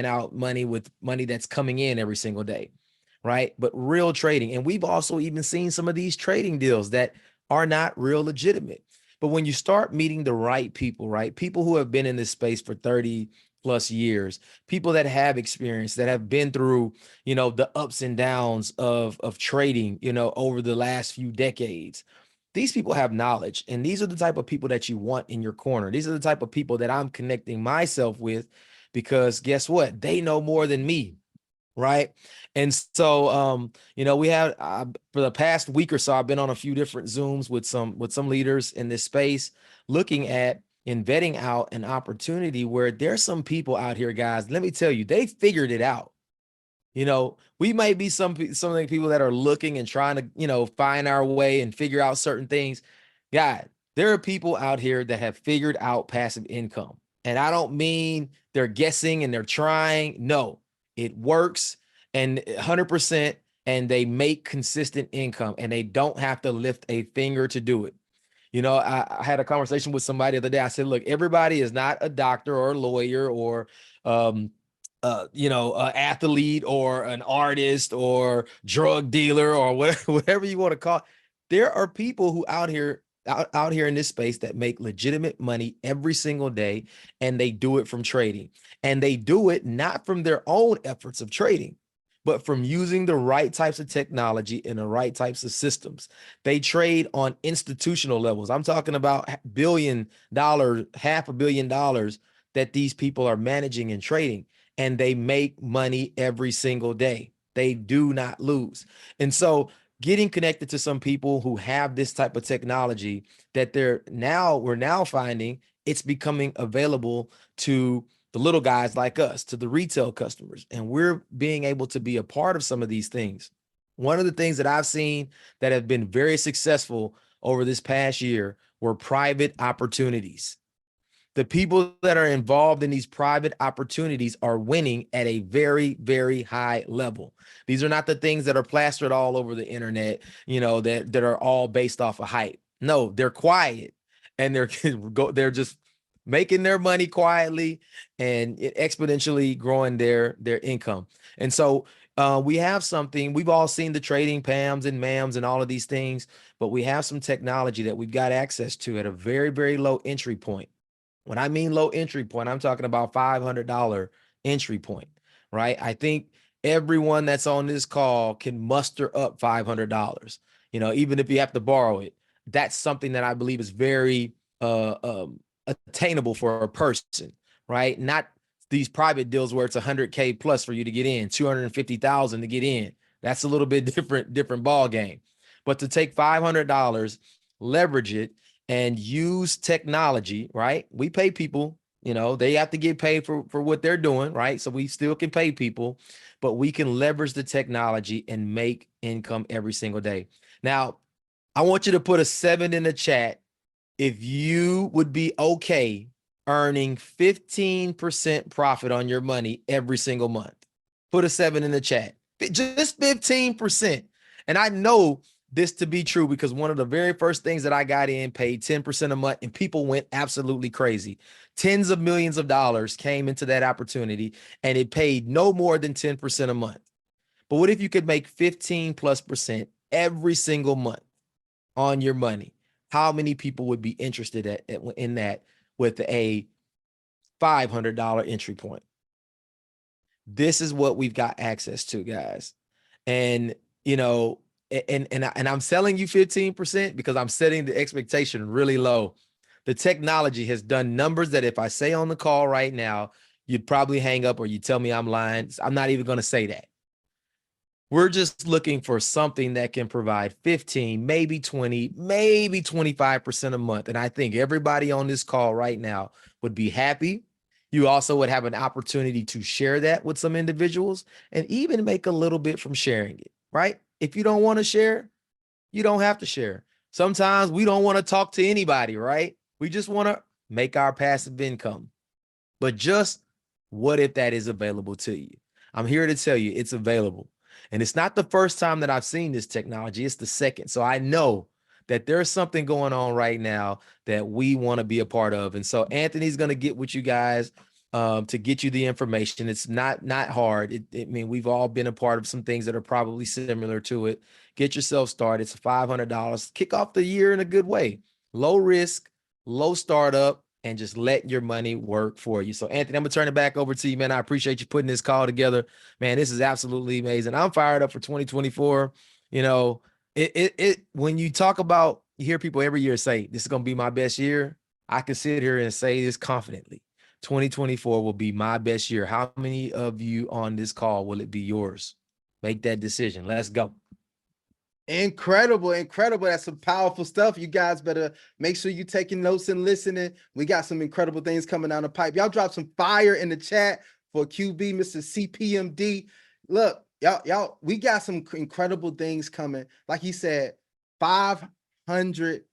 out money with money that's coming in every single day, right? But real trading. And we've also even seen some of these trading deals that are not real legitimate. But when you start meeting the right people, right? People who have been in this space for 30 plus years, people that have experience, that have been through, the ups and downs of trading, over the last few decades. These people have knowledge, and these are the type of people that you want in your corner. These are the type of people that I'm connecting myself with, because guess what? They know more than me. Right. And so, you know, we have for the past week or so, I've been on a few different Zooms with some leaders in this space, looking at and vetting out an opportunity where there's some people out here, guys. Let me tell you, they figured it out. You know, we might be some of the people that are looking and trying to, you know, find our way and figure out certain things. God, there are people out here that have figured out passive income. And I don't mean they're guessing and they're trying. No, it works and 100%, and they make consistent income and they don't have to lift a finger to do it. You know, I had a conversation with somebody the other day. I said, look, everybody is not a doctor or a lawyer or, you know, an athlete or an artist or drug dealer or whatever you want to call it. There are people who out here in this space that make legitimate money every single day, and they do it from trading, and they do it not from their own efforts of trading, but from using the right types of technology and the right types of systems. They trade on institutional levels. I'm talking about $1 billion, $500 million that these people are managing and trading, and they make money every single day. They do not lose. And so getting connected to some people who have this type of technology that we're now finding it's becoming available to the little guys like us, to the retail customers, and we're being able to be a part of some of these things. One of the things that I've seen that have been very successful over this past year were private opportunities. The people that are involved in these private opportunities are winning at a very, very high level. These are not the things that are plastered all over the internet, you know, that are all based off of hype. No, they're quiet, and they're just making their money quietly and exponentially growing their income. And so we have something, we've all seen the trading PAMMs and MAMs and all of these things, but we have some technology that we've got access to at a very, very low entry point. When I mean low entry point, I'm talking about $500 entry point, right? I think everyone that's on this call can muster up $500, you know, even if you have to borrow it. That's something that I believe is very attainable for a person, right? Not these private deals where it's 100K plus for you to get in, 250,000 to get in. That's a little bit different ball game. But to take $500, leverage it, and use technology, right? We pay people, you know, they have to get paid for what they're doing, right? So we still can pay people, but we can leverage the technology and make income every single day. Now, I want you to put a 7 in the chat if you would be okay earning 15% profit on your money every single month. Put a 7 in the chat, just 15%. And I know this to be true because one of the very first things that I got in paid 10% a month, and people went absolutely crazy. Tens of millions of dollars came into that opportunity, and it paid no more than 10% a month. But what if you could make 15+% every single month on your money? How many people would be interested in that with a $500 entry point? This is what we've got access to, guys. And, you know, and I'm selling you 15% because I'm setting the expectation really low. The technology has done numbers that if I say on the call right now, you'd probably hang up or you tell me I'm lying. I'm not even going to say that. We're just looking for something that can provide 15, maybe 20, maybe 25% a month. And I think everybody on this call right now would be happy. You also would have an opportunity to share that with some individuals and even make a little bit from sharing it, right? If you don't want to share, you don't have to share. Sometimes we don't want to talk to anybody, right? We just want to make our passive income. But just what if that is available to you? I'm here to tell you it's available. And it's not the first time that I've seen this technology. It's the second. So I know that there's something going on right now that we want to be a part of. And so Anthony's going to get with you guys to get you the information. It's not hard. I mean, we've all been a part of some things that are probably similar to it. Get yourself started. It's $500. Kick off the year in a good way. Low risk, low startup, and just let your money work for you. So Anthony, I'm gonna turn it back over to you, man. I appreciate you putting this call together, man. This is absolutely amazing. I'm fired up for 2024. You know, when you talk about, you hear people every year say, this is gonna be my best year. I can sit here and say this confidently 2024 will be my best year. How many of you on this call will it be yours? Make that decision. Let's go. Incredible, incredible. That's some powerful stuff. You guys better make sure you're taking notes and listening. We got some incredible things coming down the pipe. Y'all drop some fire in the chat for QB, Mr. CPMD. Look, y'all, we got some incredible things coming. Like he said, $500.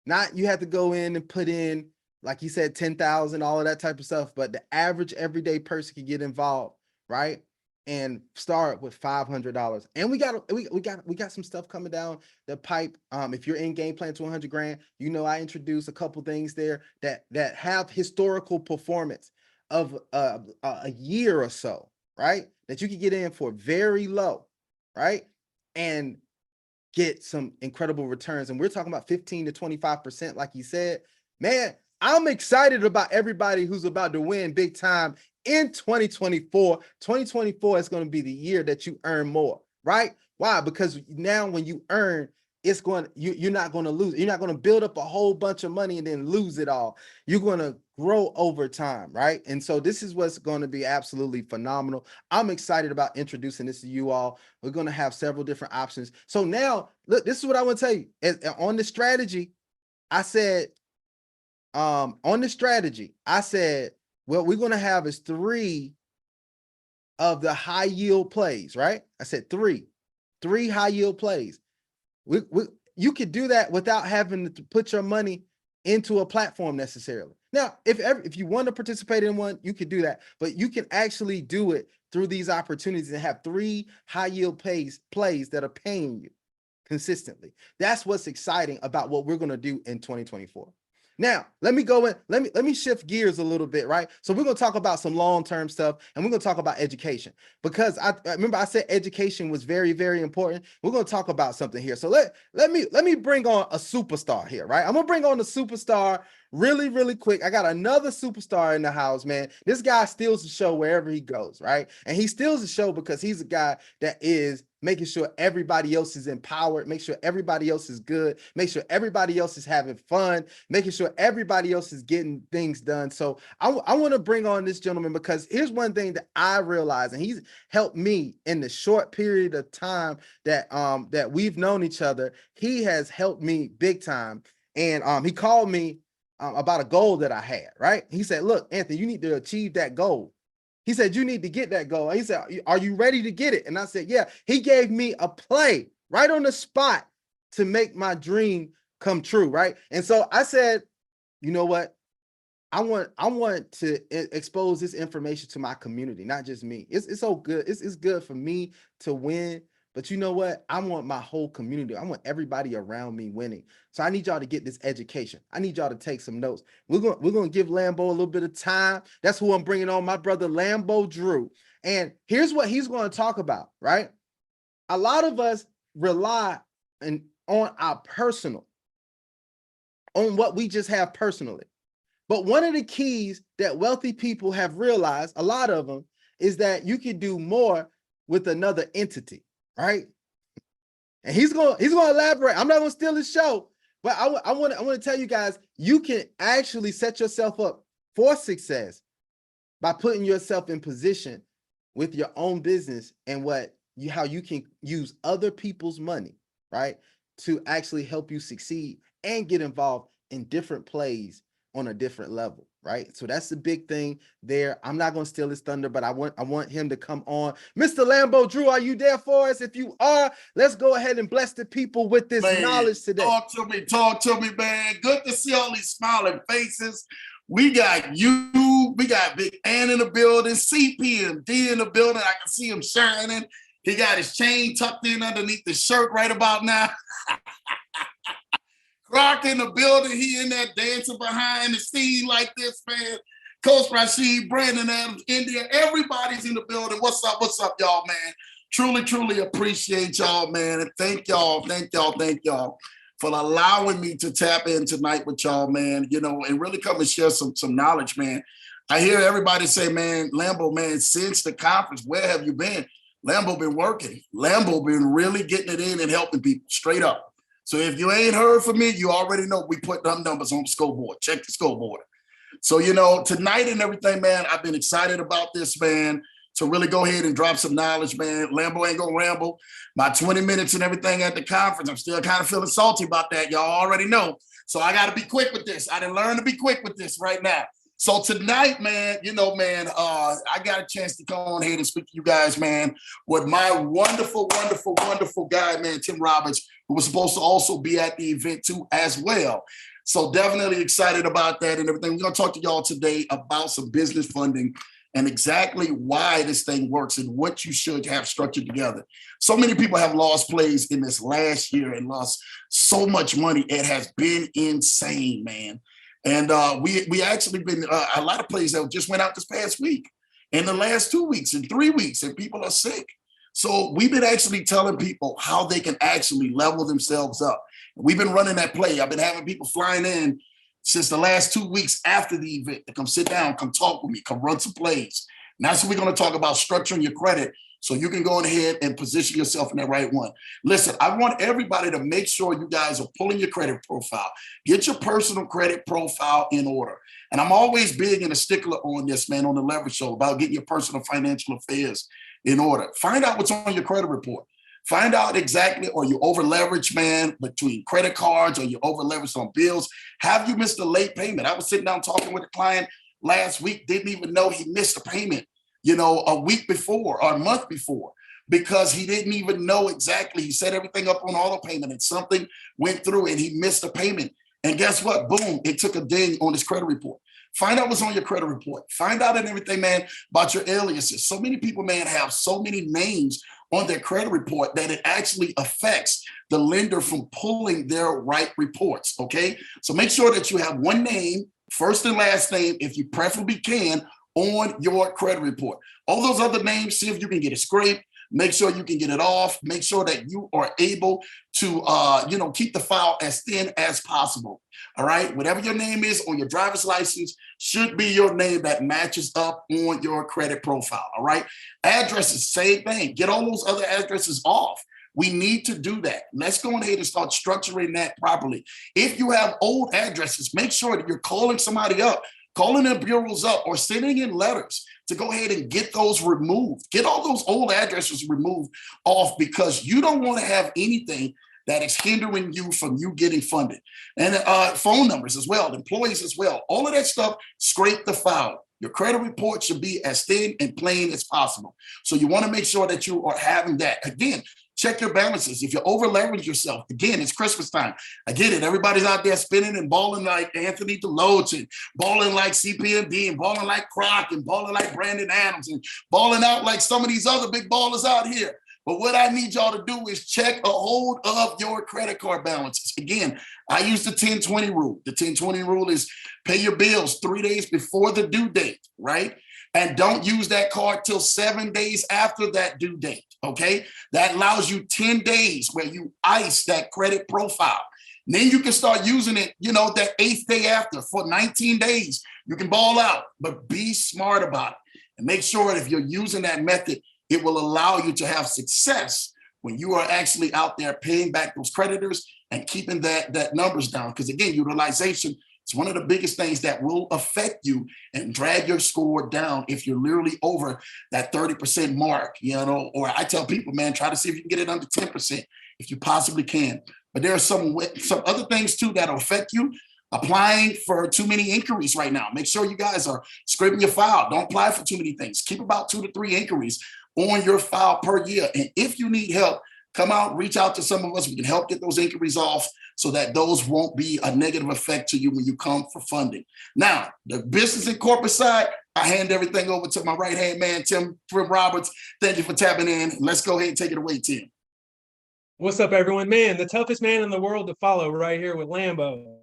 Not you have to go in and put in, like he said, 10,000, all of that type of stuff. But the average everyday person can get involved, right? And start with $500. And we got some stuff coming down the pipe. If you're in game plan to 100 grand, you know, I introduced a couple things there that have historical performance of a year or so, right? That you can get in for very low, right? And get some incredible returns. And we're talking about 15 to 25%, like you said. Man, I'm excited about everybody who's about to win big time in 2024. 2024 is going to be the year that you earn more, right? Why? Because now when you earn, it's going, you're not going to lose. You're not going to build up a whole bunch of money and then lose it all. You're going to grow over time, right? And so this is what's going to be absolutely phenomenal. I'm excited about introducing this to you all. We're going to have several different options. So now, look, this is what I want to tell you. On the strategy, I said, on the strategy, I said, what we're going to have is 3 of the high yield plays, right? I said three high yield plays. You could do that without having to put your money into a platform necessarily. Now, if you want to participate in one, you could do that, but you can actually do it through these opportunities and have 3 high yield plays that are paying you consistently. That's what's exciting about what we're going to do in 2024. Now, let me go in, let me shift gears a little bit, right? So we're going to talk about some long-term stuff, and we're going to talk about education, because I remember I said education was very, very important. We're going to talk about something here. So let me bring on a superstar here, right? I'm going to bring on a superstar really, really quick. I got another superstar in the house, man. This guy steals the show wherever he goes, right? And he steals the show because he's a guy that is making sure everybody else is empowered, make sure everybody else is good, make sure everybody else is having fun, making sure everybody else is getting things done. So I want to bring on this gentleman because here's one thing that I realized, and he's helped me in the short period of time that we've known each other. He has helped me big time. And he called me about a goal that I had, right? He said, look, Anthony, you need to achieve that goal. He said, you need to get that goal. He said, are you ready to get it? And I said, yeah. He gave me a play right on the spot to make my dream come true, right? And so I said, you know what? I want to expose this information to my community, not just me. It's so good. It's good for me to win. But you know what? I want my whole community. I want everybody around me winning. So I need y'all to get this education. I need y'all to take some notes. We're going to give Lambo a little bit of time. That's who I'm bringing on, my brother Lambo Drew. And here's what he's going to talk about, right? A lot of us rely on our personal, on what we just have personally. But one of the keys that wealthy people have realized, a lot of them, is that you can do more with another entity. Right, and he's going to elaborate. I'm not going to steal his show, but I want to tell you guys, you can actually set yourself up for success by putting yourself in position with your own business and how you can use other people's money, right, to actually help you succeed and get involved in different plays on a different level. Right. So that's the big thing there. I'm not going to steal his thunder, but I want him to come on. Mr. Lambo Drew, are you there for us? If you are, let's go ahead and bless the people with this knowledge today. Talk to me, man. Good to see all these smiling faces. We got you. We got Big Ann in the building, CPMD in the building. I can see him shining. He got his chain tucked in underneath the shirt right about now. Croc in the building, he in there dancing behind the scene like this, man. Coach Rashid, Brandon Adams, India, everybody's in the building. What's up, y'all, man? Truly appreciate y'all, man. And thank y'all for allowing me to tap in tonight with y'all, man, you know, and really come and share some knowledge, man. I hear everybody say, man, Lambo, man, since the conference, where have you been? Lambo been working. Lambo been really getting it in and helping people straight up. So if you ain't heard from me, you already know we put them numbers on the scoreboard. Check the scoreboard. So, tonight and everything, man, I've been excited about this, man, to really go ahead and drop some knowledge, man. Lambo ain't gonna ramble. My 20 minutes and everything at the conference, I'm still kind of feeling salty about that. Y'all already know. So I got to be quick with this. I didn't learn to be quick with this right now. So tonight, man, I got a chance to come on ahead and speak to you guys, man, with my wonderful, wonderful, wonderful guy, man, Tim Roberts, who was supposed to also be at the event too as well. So definitely excited about that and everything. We're going to talk to y'all today about some business funding and exactly why this thing works and what you should have structured together. So many people have lost plays in this last year and lost so much money. It has been insane, man. And we actually been a lot of plays that just went out this past week, in the last 2 weeks and 3 weeks, and people are sick. So we've been actually telling people how they can actually level themselves up. We've been running that play. I've been having people flying in since the last 2 weeks after the event to come sit down, come talk with me, come run some plays. And that's what we're going to talk about, structuring your credit so you can go ahead and position yourself in the right one. Listen, I want everybody to make sure you guys are pulling your credit profile. Get your personal credit profile in order. And I'm always big and a stickler on this, man, on the Leverage Show about getting your personal financial affairs in order. Find out what's on your credit report. Find out exactly, are you over leveraged, man, between credit cards, or you over leveraged on bills? Have you missed a late payment? I was sitting down talking with a client last week, didn't even know he missed a payment, a week before or a month before, because he didn't even know exactly. He set everything up on auto payment and something went through and he missed a payment. And guess what? Boom, it took a ding on his credit report. Find out what's on your credit report. Find out and everything, man, about your aliases. So many people, man, have so many names on their credit report that it actually affects the lender from pulling their right reports, okay? So make sure that you have one name, first and last name, if you preferably can, on your credit report. All those other names, see if you can get it scraped. Make sure you can get it off. Make sure that you are able to, keep the file as thin as possible. All right. Whatever your name is on your driver's license should be your name that matches up on your credit profile. All right. Addresses, same thing. Get all those other addresses off. We need to do that. Let's go ahead and start structuring that properly. If you have old addresses, make sure that you're calling somebody up, calling their bureaus up, or sending in letters to go ahead and get those removed. Get all those old addresses removed off, because you don't want to have anything that is hindering you from you getting funded. And phone numbers as well, employees as well. All of that stuff, scrape the file. Your credit report should be as thin and plain as possible. So you want to make sure that you are having that. Again, check your balances. If you over leverage yourself, again, it's Christmas time. I get it. Everybody's out there spinning and balling like Anthony Deloach, and balling like CPMD, and balling like Croc, and balling like Brandon Adams, and balling out like some of these other big ballers out here. But what I need y'all to do is check a hold of your credit card balances. Again, I use the 10-20 rule. The 10-20 rule is pay your bills 3 days before the due date, right? And don't use that card till 7 days after that due date, okay? That allows you 10 days where you ice that credit profile. And then you can start using it, that 8th day after for 19 days. You can ball out, but be smart about it. And make sure that if you're using that method, it will allow you to have success when you are actually out there paying back those creditors and keeping that numbers down. Because again, utilization is one of the biggest things that will affect you and drag your score down if you're literally over that 30% mark, or I tell people, man, try to see if you can get it under 10% if you possibly can. But there are some other things too that'll affect you. Applying for too many inquiries right now. Make sure you guys are scraping your file. Don't apply for too many things. Keep about 2 to 3 inquiries on your file per year. And if you need help, come out, reach out to some of us. We can help get those inquiries off so that those won't be a negative effect to you when you come for funding. Now, the business and corporate side, I hand everything over to my right-hand man, Tim Roberts. Thank you for tapping in. Let's go ahead and take it away, Tim. What's up, everyone? Man, the toughest man in the world to follow right here with Lambo.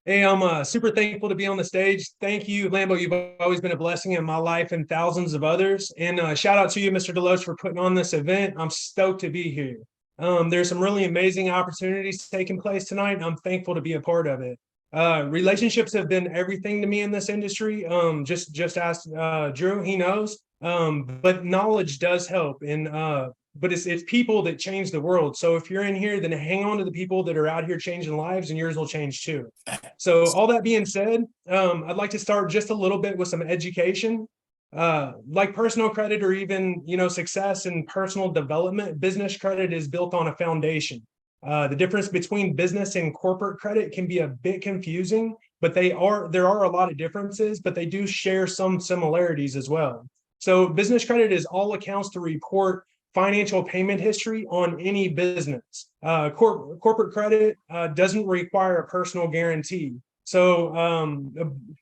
Hey, I'm super thankful to be on the stage. Thank you, Lambo. You've always been a blessing in my life and thousands of others. And shout out to you, Mr. Deloach, for putting on this event. I'm stoked to be here. There's some really amazing opportunities taking place tonight, and I'm thankful to be a part of it. Relationships have been everything to me in this industry. Just ask Drew, he knows. But knowledge does help. And but it's people that change the world. So if you're in here, then hang on to the people that are out here changing lives, and yours will change too. So all that being said, I'd like to start just a little bit with some education. Like personal credit or even, success and personal development, business credit is built on a foundation. The difference between business and corporate credit can be a bit confusing, but there are a lot of differences, but they do share some similarities as well. So business credit is all accounts to report financial payment history on any business. Corporate credit doesn't require a personal guarantee. So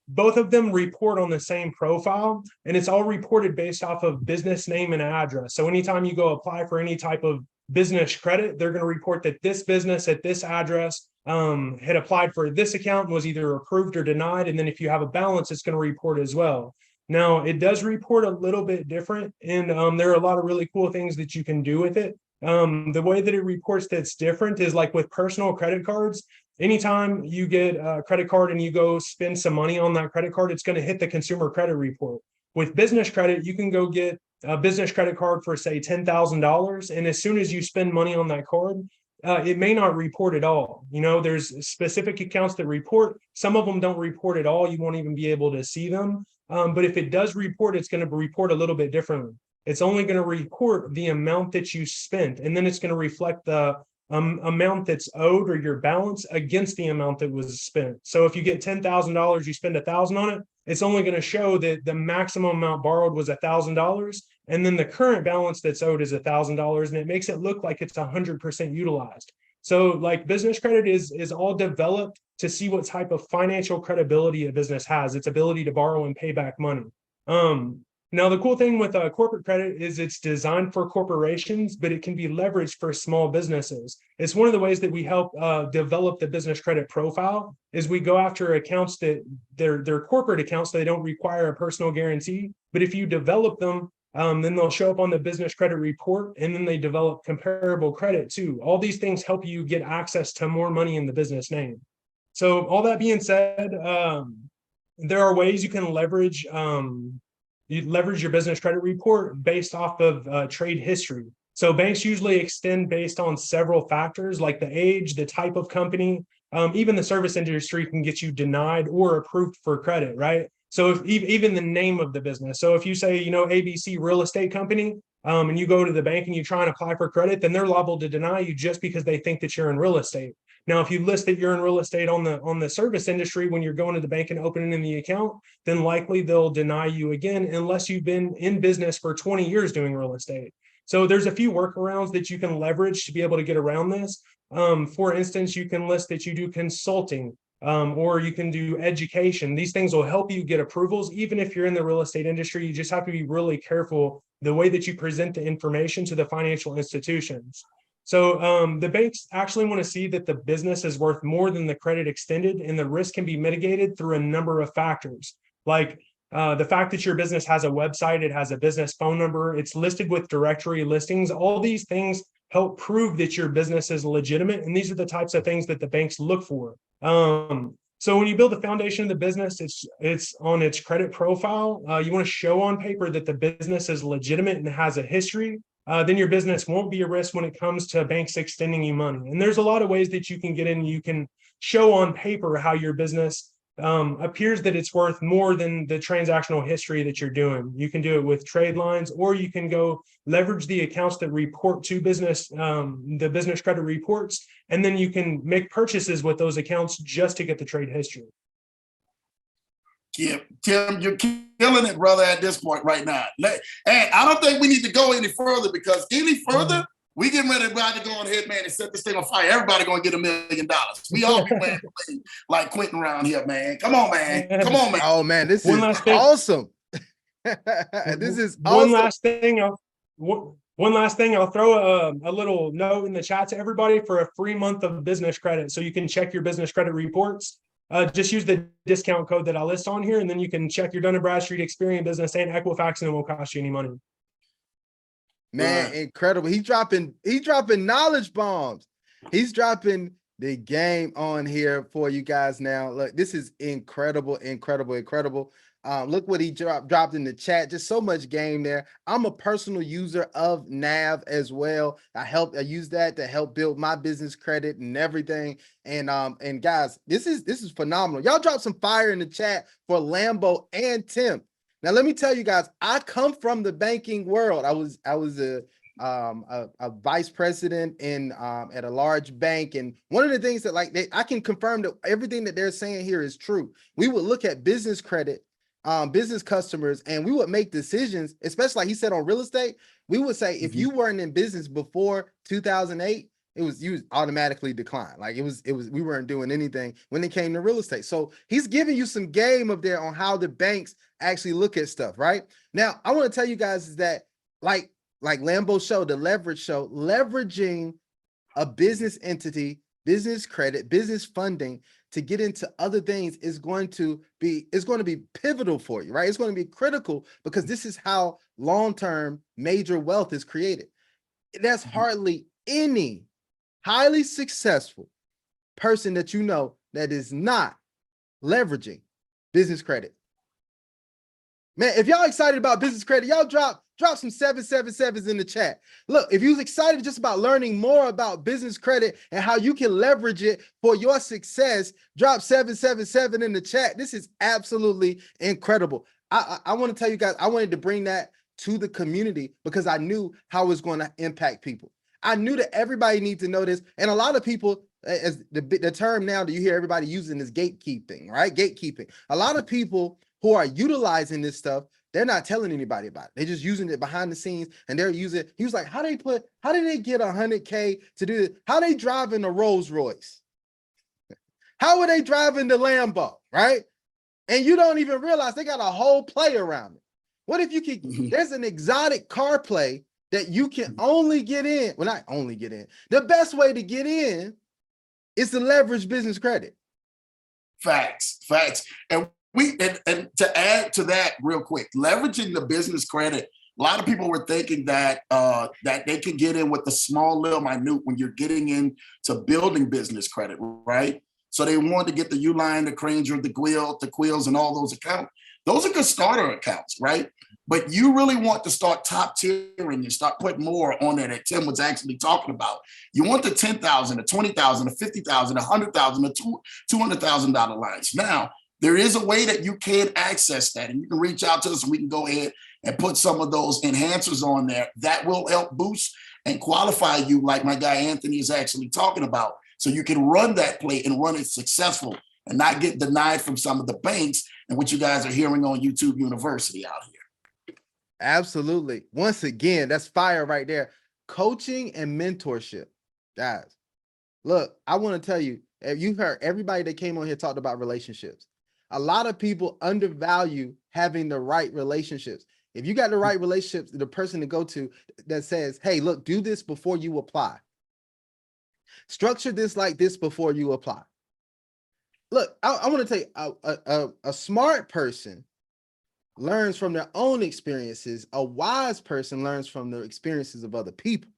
both of them report on the same profile, and it's all reported based off of business name and address. So anytime you go apply for any type of business credit, they're going to report that this business at this address had applied for this account and was either approved or denied. And then if you have a balance, it's going to report as well. Now, it does report a little bit different, and there are a lot of really cool things that you can do with it. The way that it reports that's different is like with personal credit cards. Anytime you get a credit card and you go spend some money on that credit card, it's going to hit the consumer credit report. With business credit, you can go get a business credit card for, say, $10,000. And as soon as you spend money on that card, it may not report at all. There's specific accounts that report. Some of them don't report at all. You won't even be able to see them. But if it does report, it's going to report a little bit differently. It's only going to report the amount that you spent, and then it's going to reflect the amount that's owed or your balance against the amount that was spent. So if you get $10,000, you spend $1,000 on it, it's only going to show that the maximum amount borrowed was $1,000, and then the current balance that's owed is $1,000, and it makes it look like it's 100% utilized. So like business credit is all developed to see what type of financial credibility a business has, its ability to borrow and pay back money. Now, the cool thing with corporate credit is it's designed for corporations, but it can be leveraged for small businesses. It's one of the ways that we help develop the business credit profile is we go after accounts that they're corporate accounts, so they don't require a personal guarantee. But if you develop them, then they'll show up on the business credit report, and then they develop comparable credit too. All these things help you get access to more money in the business name. So all that being said, there are ways you can leverage your business credit report based off of trade history. So banks usually extend based on several factors like the age, the type of company, even the service industry can get you denied or approved for credit, right? So even the name of the business. So if you say, ABC Real Estate Company, and you go to the bank and you try and apply for credit, then they're liable to deny you just because they think that you're in real estate. Now, if you list that you're in real estate on the service industry when you're going to the bank and opening in the account, then likely they'll deny you again unless you've been in business for 20 years doing real estate. So there's a few workarounds that you can leverage to be able to get around this. For instance, you can list that you do consulting, or you can do education. These things will help you get approvals. Even if you're in the real estate industry, you just have to be really careful the way that you present the information to the financial institutions. So the banks actually want to see that the business is worth more than the credit extended, and the risk can be mitigated through a number of factors, like the fact that your business has a website, it has a business phone number, it's listed with directory listings. All these things help prove that your business is legitimate, and these are the types of things that the banks look for. So when you build the foundation of the business, it's on its credit profile. You want to show on paper that the business is legitimate and has a history. Then your business won't be a risk when it comes to banks extending you money. And there's a lot of ways that you can get in. You can show on paper how your business appears that it's worth more than the transactional history that you're doing. You can do it with trade lines, or you can go leverage the accounts that report to business, the business credit reports, and then you can make purchases with those accounts just to get the trade history. Tim, you're killing it, brother, at this point right now. And I don't think we need to go any further, because any further, we getting ready to go on ahead, man, and set this thing on fire. Everybody gonna get $1 million. We all be playing like Quintin around here, man. Come on, man. Come on, man. Oh man, this is awesome. This is one awesome. last thing. I'll throw a little note in the chat to everybody for a free month of business credit, so you can check your business credit reports. Just use the discount code that I list on here, and then you can check your Dun & Bradstreet, Experian Business, and Equifax, and it won't cost you any money. Man, incredible. He's dropping knowledge bombs. He's dropping the game on here for you guys now. Look, this is incredible. Look what he dropped in the chat. Just so much game there. I'm a personal user of NAV as well. I use that to help build my business credit and everything. And guys, this is phenomenal. Y'all drop some fire in the chat for Lambo and Tim. Now let me tell you guys, I come from the banking world. I was a vice president in at a large bank, and one of the things that I can confirm that everything that they're saying here is true. We would look at business credit, business customers, and we would make decisions, especially like he said on real estate. We would say if you weren't in business before 2008, you automatically declined. Like we weren't doing anything when it came to real estate. So he's giving you some game up there on how the banks actually look at stuff. Right now, I want to tell you guys is that like Lambo showed, the leverage show, leveraging a business entity, business credit, business funding to get into other things is going to be pivotal for you, right? It's going to be critical because this is how long-term major wealth is created. There's hardly any highly successful person that you know that is not leveraging business credit. Man, if y'all excited about business credit, y'all drop some 777s in the chat. Look, if you're excited just about learning more about business credit and how you can leverage it for your success, drop 777 in the chat. This is absolutely incredible. I want to tell you guys, I wanted to bring that to the community because I knew how it was going to impact people. I knew that everybody needs to know this. And a lot of people, as the term now that you hear everybody using is gatekeeping, right? Gatekeeping. A lot of people who are utilizing this stuff, they're not telling anybody about it. They're just using it behind the scenes, and they're using. He was like, how did they get 100K to do this? How they driving a Rolls Royce? How are they driving the Lambo, right? And you don't even realize they got a whole play around it. What if you could, there's an exotic car play that you can only get in. Well, not only get in. The best way to get in is to leverage business credit. Facts. And and to add to that real quick, leveraging the business credit, a lot of people were thinking that that they could get in with the small little minute when you're getting into building business credit, right? So they wanted to get the Uline, the Granger, the Quills, and all those accounts. Those are good starter accounts, right? But you really want to start top tiering and start putting more on there that Tim was actually talking about. You want the $10,000, the $20,000, the $50,000, the $100,000, the $200,000 lines. Now, there is a way that you can access that, and you can reach out to us and we can go ahead and put some of those enhancers on there that will help boost and qualify you like my guy Anthony is actually talking about. So you can run that play and run it successful and not get denied from some of the banks and what you guys are hearing on YouTube University out here. Absolutely. Once again, that's fire right there. Coaching and mentorship. Guys, look, I want to tell you, you heard everybody that came on here talked about relationships. A lot of people undervalue having the right relationships. If you got the right relationships, the person to go to that says, hey, look, do this before you apply. Structure this like this before you apply. Look, I want to tell you, a smart person learns from their own experiences. A wise person learns from the experiences of other people,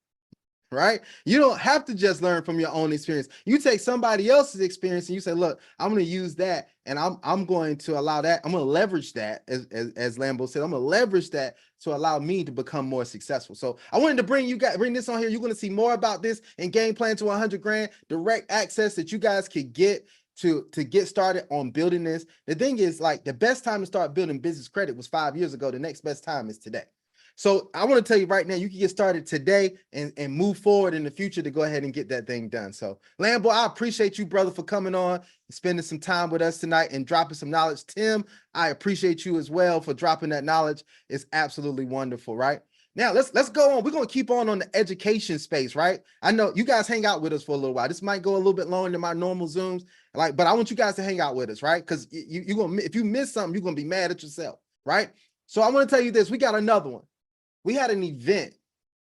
right? You don't have to just learn from your own experience. You take somebody else's experience and you say, look, I'm going to use that and I'm going to allow that. I'm going to leverage that, as Lambo said, I'm going to leverage that to allow me to become more successful. So I wanted to bring this on here. You're going to see more about this in Game Plan to 100 Grand, direct access that you guys could get to get started on building this. The thing is, like, the best time to start building business credit was 5 years ago. The next best time is today. So I want to tell you right now, you can get started today and move forward in the future to go ahead and get that thing done. So Lambo, I appreciate you, brother, for coming on and spending some time with us tonight and dropping some knowledge. Tim, I appreciate you as well for dropping that knowledge. It's absolutely wonderful, right? Now let's go on. We're going to keep on the education space, right? I know you guys hang out with us for a little while. This might go a little bit longer than my normal Zooms, but I want you guys to hang out with us, right? Because you're gonna, if you miss something, you're gonna be mad at yourself, right? So I want to tell you this. We got another one. We had an event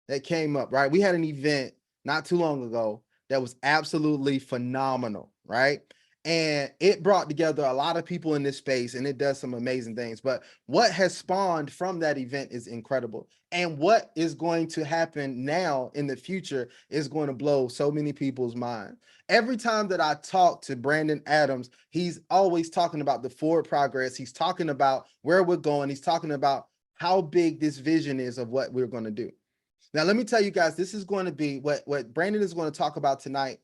that came up, right? We had an event not too long ago that was absolutely phenomenal, right? And it brought together a lot of people in this space, and it does some amazing things. But what has spawned from that event is incredible. And what is going to happen now in the future is going to blow so many people's mind. Every time that I talk to Brandon Adams, he's always talking about the forward progress. He's talking about where we're going. He's talking about how big this vision is of what we're going to do. Now, let me tell you guys, this is going to be what Brandon is going to talk about tonight.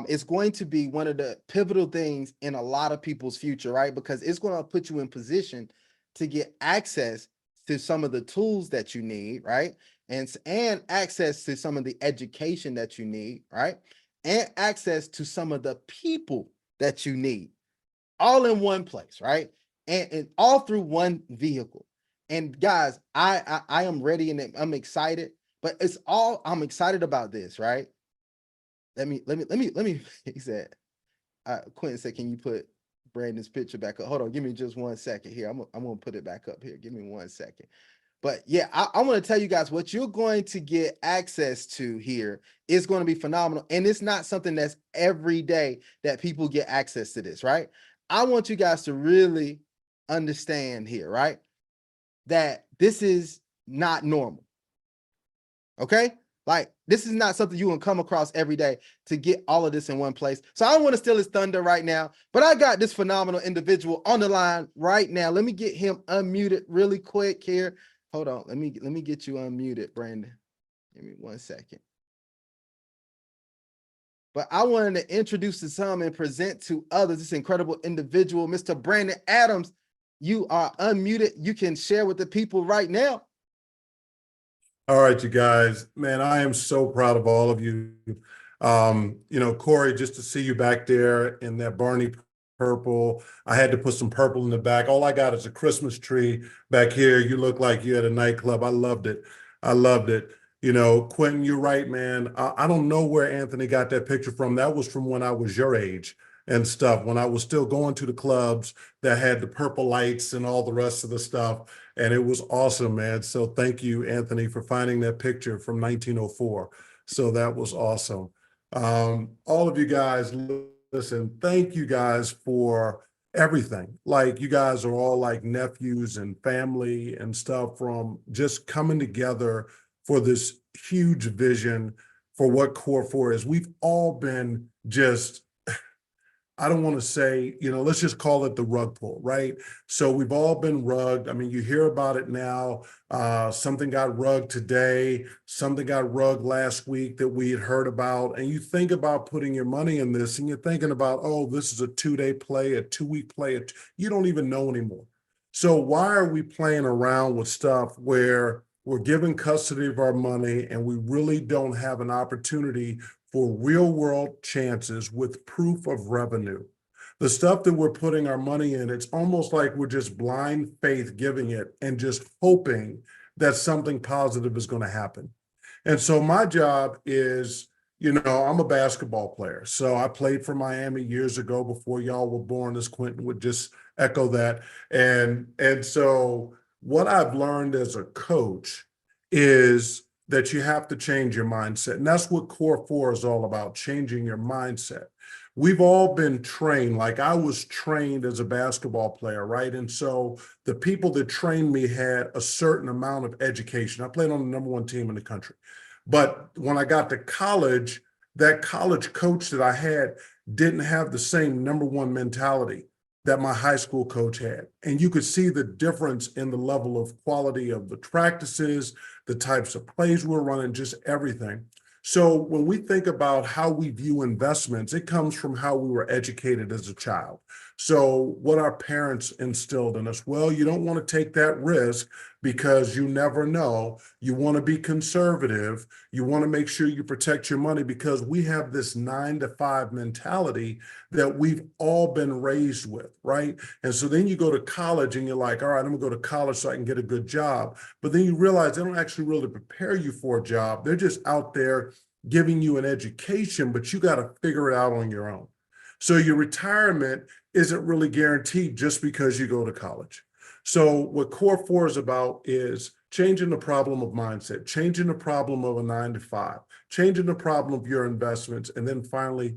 It's going to be one of the pivotal things in a lot of people's future, right? Because it's going to put you in position to get access to some of the tools that you need, right? And access to some of the education that you need, right? And access to some of the people that you need, all in one place, right? And all through one vehicle. And guys, I am ready and I'm excited, but I'm excited about this, right? Let me, he said, Quintin said, can you put Brandon's picture back up? Hold on, give me just 1 second here. I'm gonna put it back up here. Give me 1 second. But yeah, I want to tell you guys what you're going to get access to here is going to be phenomenal. And it's not something that's every day that people get access to this, right? I want you guys to really understand here, right? That this is not normal. Okay? Like, this is not something you can come across every day to get all of this in one place. So I don't want to steal his thunder right now, but I got this phenomenal individual on the line right now. Let me get him unmuted really quick here. Hold on. Let me get you unmuted, Brandon. Give me 1 second. But I wanted to introduce to some and present to others this incredible individual, Mr. Brandon Adams. You are unmuted. You can share with the people right now. All right, you guys, man, I am so proud of all of you. You know, Corey, just to see you back there in that Barney purple, I had to put some purple in the back. All I got is a Christmas tree back here. You look like you at a nightclub. I loved it. I loved it. You know, Quintin, you're right, man. I don't know where Anthony got that picture from. That was from when I was your age and stuff, when I was still going to the clubs that had the purple lights and all the rest of the stuff. And it was awesome, man. So thank you, Anthony, for finding that picture from 1904. So that was awesome. All of you guys, listen, thank you guys for everything. Like, you guys are all like nephews and family and stuff, from just coming together for this huge vision for what Core 4 is. We've all been just, I don't want to say, you know, let's just call it the rug pull, right? So we've all been rugged. I mean, you hear about it now. Something got rugged today. Something got rugged last week that we had heard about. And you think about putting your money in this and you're thinking about, oh, this is a 2-day play, a 2-week play. You don't even know anymore. So why are we playing around with stuff where we're giving custody of our money and we really don't have an opportunity for real world chances with proof of revenue? The stuff that we're putting our money in, it's almost like we're just blind faith giving it and just hoping that something positive is going to happen. And so my job is, you know, I'm a basketball player. So I played for Miami years ago before y'all were born, as Quintin would just echo that. And so what I've learned as a coach is that you have to change your mindset. And that's what Core 4 is all about, changing your mindset. We've all been trained, like I was trained as a basketball player, right? And so the people that trained me had a certain amount of education. I played on the #1 team in the country. But when I got to college, that college coach that I had didn't have the same #1 mentality that my high school coach had. And you could see the difference in the level of quality of the practices, the types of plays we're running, just everything. So when we think about how we view investments, it comes from how we were educated as a child. So what our parents instilled in us, well, you don't want to take that risk because you never know. You want to be conservative. You want to make sure you protect your money, because we have this 9 to 5 mentality that we've all been raised with, right? And so then you go to college and you're like, all right, I'm gonna go to college so I can get a good job. But then you realize they don't actually really prepare you for a job. They're just out there giving you an education, but you got to figure it out on your own. So your retirement isn't really guaranteed just because you go to college. So what Core 4 is about is changing the problem of mindset, changing the problem of a 9 to 5, changing the problem of your investments, and then finally,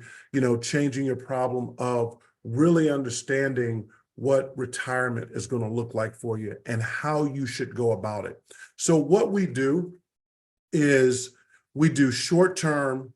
changing your problem of really understanding what retirement is going to look like for you and how you should go about it. So what we do is we do short-term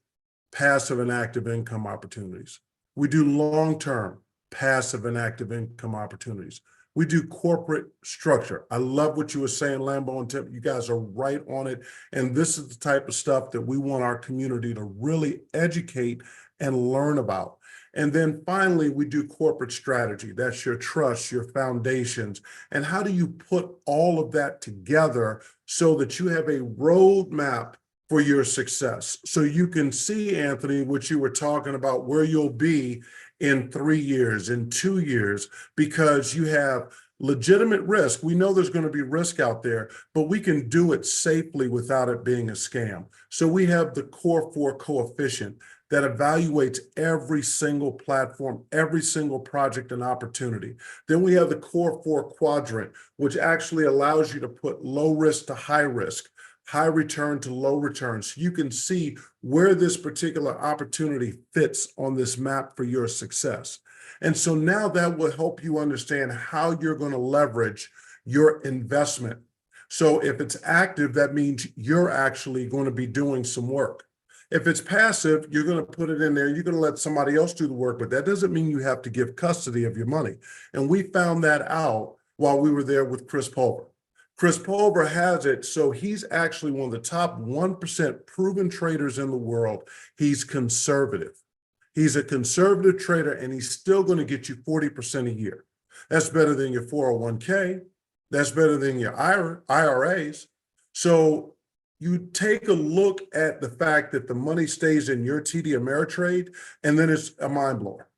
passive and active income opportunities. We do long-term passive and active income opportunities. We do corporate structure. I love what you were saying, Lambo and Tim. You guys are right on it. And this is the type of stuff that we want our community to really educate and learn about. And then finally, we do corporate strategy. That's your trust, your foundations. And how do you put all of that together so that you have a roadmap for your success? So you can see, Anthony, what you were talking about, where you'll be in 3 years, in 2 years, because you have legitimate risk. We know there's going to be risk out there, but we can do it safely without it being a scam. So we have the Core 4 coefficient that evaluates every single platform, every single project and opportunity. Then we have the Core 4 quadrant, which actually allows you to put low risk to high risk, high return to low return. So you can see where this particular opportunity fits on this map for your success. And so now that will help you understand how you're going to leverage your investment. So if it's active, that means you're actually going to be doing some work. If it's passive, you're going to put it in there. You're going to let somebody else do the work, but that doesn't mean you have to give custody of your money. And we found that out while we were there with Chris Pulver. Chris Pulver has it, so he's actually one of the top 1% proven traders in the world. He's conservative. He's a conservative trader, and he's still going to get you 40% a year. That's better than your 401k. That's better than your IRAs. So you take a look at the fact that the money stays in your TD Ameritrade, and then it's a mind blower.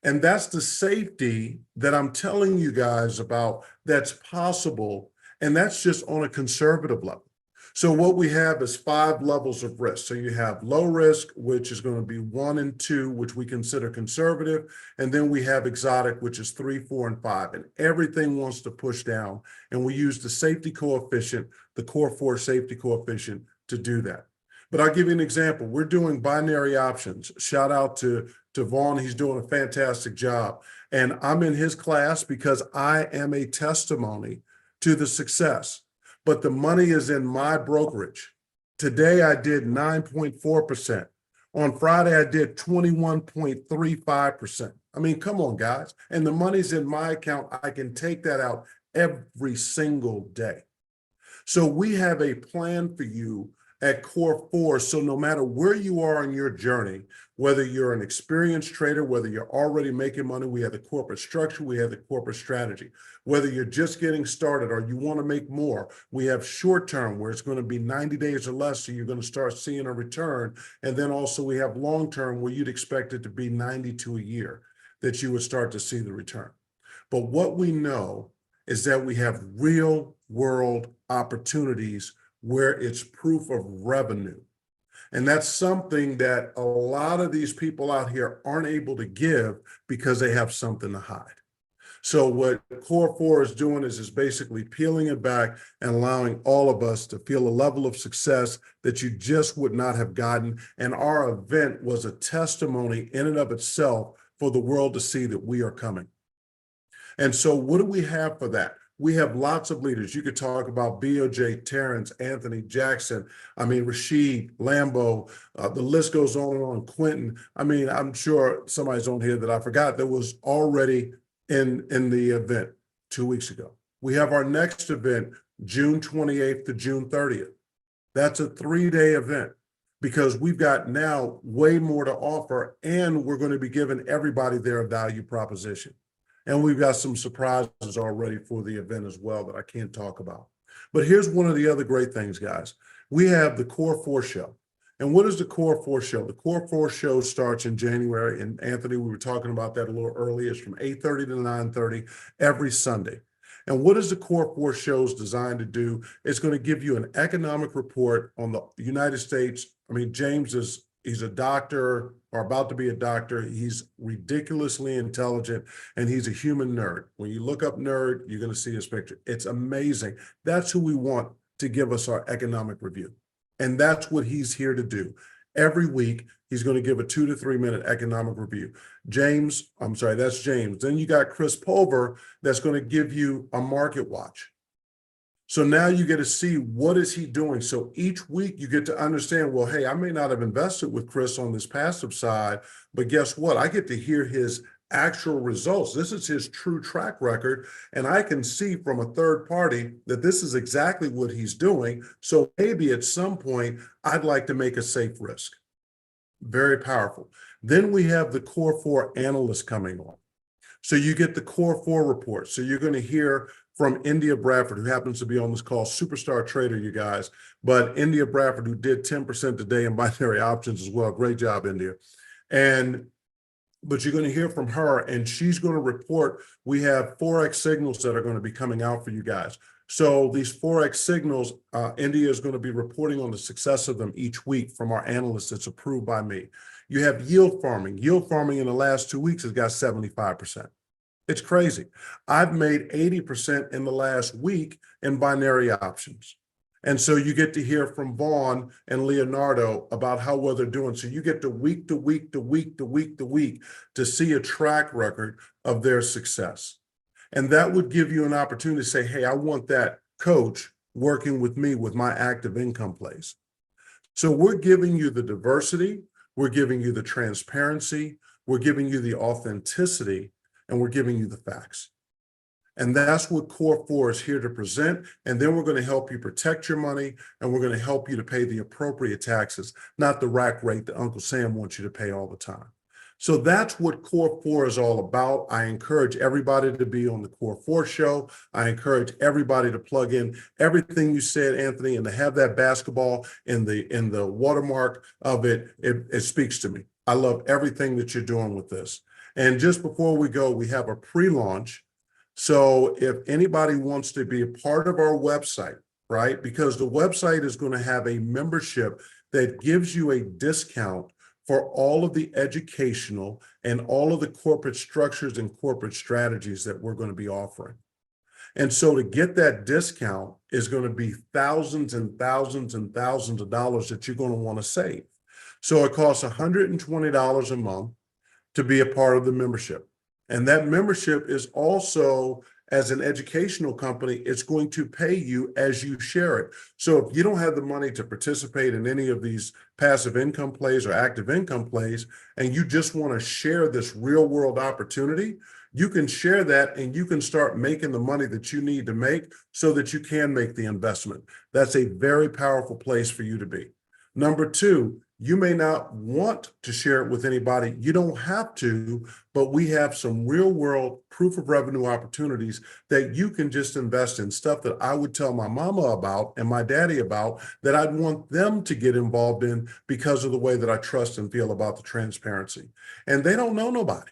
And that's the safety that I'm telling you guys about that's possible. And that's just on a conservative level. So what we have is 5 levels of risk. So you have low risk, which is going to be 1 and 2, which we consider conservative. And then we have exotic, which is 3, 4, and 5. And everything wants to push down. And we use the safety coefficient, the Core 4 safety coefficient, to do that. But I'll give you an example. We're doing binary options. Shout out to Vaughn. He's doing a fantastic job. And I'm in his class because I am a testimony to the success, but the money is in my brokerage. Today I did 9.4%. On Friday I did 21.35%. I mean, come on, guys. And the money's in my account. I can take that out every single day. So we have a plan for you at Core 4. So no matter where you are in your journey, whether you're an experienced trader, whether you're already making money, we have the corporate structure, we have the corporate strategy. Whether you're just getting started or you want to make more, we have short term where it's going to be 90 days or less, so you're going to start seeing a return. And then also we have long term where you'd expect it to be 90 to a year that you would start to see the return. But what we know is that we have real world opportunities where it's proof of revenue. And that's something that a lot of these people out here aren't able to give because they have something to hide. So what Core 4 is doing is basically peeling it back and allowing all of us to feel a level of success that you just would not have gotten. And our event was a testimony in and of itself for the world to see that we are coming. And so what do we have for that? We have lots of leaders. You could talk about BOJ, Terrence, Anthony, Jackson, Rashid, Lambo, the list goes on and on, Quintin. I'm sure somebody's on here that I forgot that was already in the event 2 weeks ago. We have our next event, June 28th to June 30th. That's a 3-day event because we've got now way more to offer, and we're going to be giving everybody their value proposition. And we've got some surprises already for the event as well that I can't talk about. But here's one of the other great things, guys. We have the Core 4 show. And what is the Core 4 show? The Core 4 show starts in January. And Anthony, we were talking about that a little earlier. It's from 8:30 to 9:30 every Sunday. And what is the Core 4 shows designed to do? It's going to give you an economic report on the United States. James is He's a doctor or about to be a doctor. He's ridiculously intelligent, and he's a human nerd. When you look up nerd, you're going to see his picture. It's amazing. That's who we want to give us our economic review. And that's what he's here to do. Every week, he's going to give a 2 to 3 minute economic review. That's James. Then you got Chris Pulver that's going to give you a market watch. So now you get to see what is he doing. So each week you get to understand, well, hey, I may not have invested with Chris on this passive side, but guess what? I get to hear his actual results. This is his true track record. And I can see from a third party that this is exactly what he's doing. So maybe at some point, I'd like to make a safe risk. Very powerful. Then we have the Core 4 analysts coming on. So you get the Core 4 report. So you're going to hear from India Bradford, who happens to be on this call, superstar trader, you guys. But India Bradford, who did 10% today in binary options as well. Great job, India. But you're going to hear from her, and she's going to report. We have Forex signals that are going to be coming out for you guys. So these Forex signals, India is going to be reporting on the success of them each week from our analysts that's approved by me. You have yield farming. Yield farming in the last 2 weeks has got 75%. It's crazy. I've made 80% in the last week in binary options. And so you get to hear from Vaughn and Leonardo about how well they're doing. So you get to week to week to week to week to week to see a track record of their success. And that would give you an opportunity to say, hey, I want that coach working with me with my active income plays. So we're giving you the diversity, we're giving you the transparency, we're giving you the authenticity, and we're giving you the facts. And that's what Core 4 is here to present. And then we're going to help you protect your money, and we're going to help you to pay the appropriate taxes, not the rack rate that Uncle Sam wants you to pay all the time. So that's what Core 4 is all about. I encourage everybody to be on the Core 4 show. I encourage everybody to plug in everything you said, Anthony, and to have that basketball in the watermark of it. It speaks to me. I love everything that you're doing with this. And just before we go, we have a pre-launch. So if anybody wants to be a part of our website, right? Because the website is going to have a membership that gives you a discount for all of the educational and all of the corporate structures and corporate strategies that we're going to be offering. And so to get that discount is going to be thousands and thousands and thousands of dollars that you're going to want to save. So it costs $120 a month to be a part of the membership. And that membership is also, as an educational company, it's going to pay you as you share it. So if you don't have the money to participate in any of these passive income plays or active income plays, and you just want to share this real world opportunity, you can share that and you can start making the money that you need to make so that you can make the investment. That's a very powerful place for you to be. Number two, you may not want to share it with anybody. You don't have to, but we have some real world proof of revenue opportunities that you can just invest in, stuff that I would tell my mama about and my daddy about, that I'd want them to get involved in because of the way that I trust and feel about the transparency. And they don't know nobody.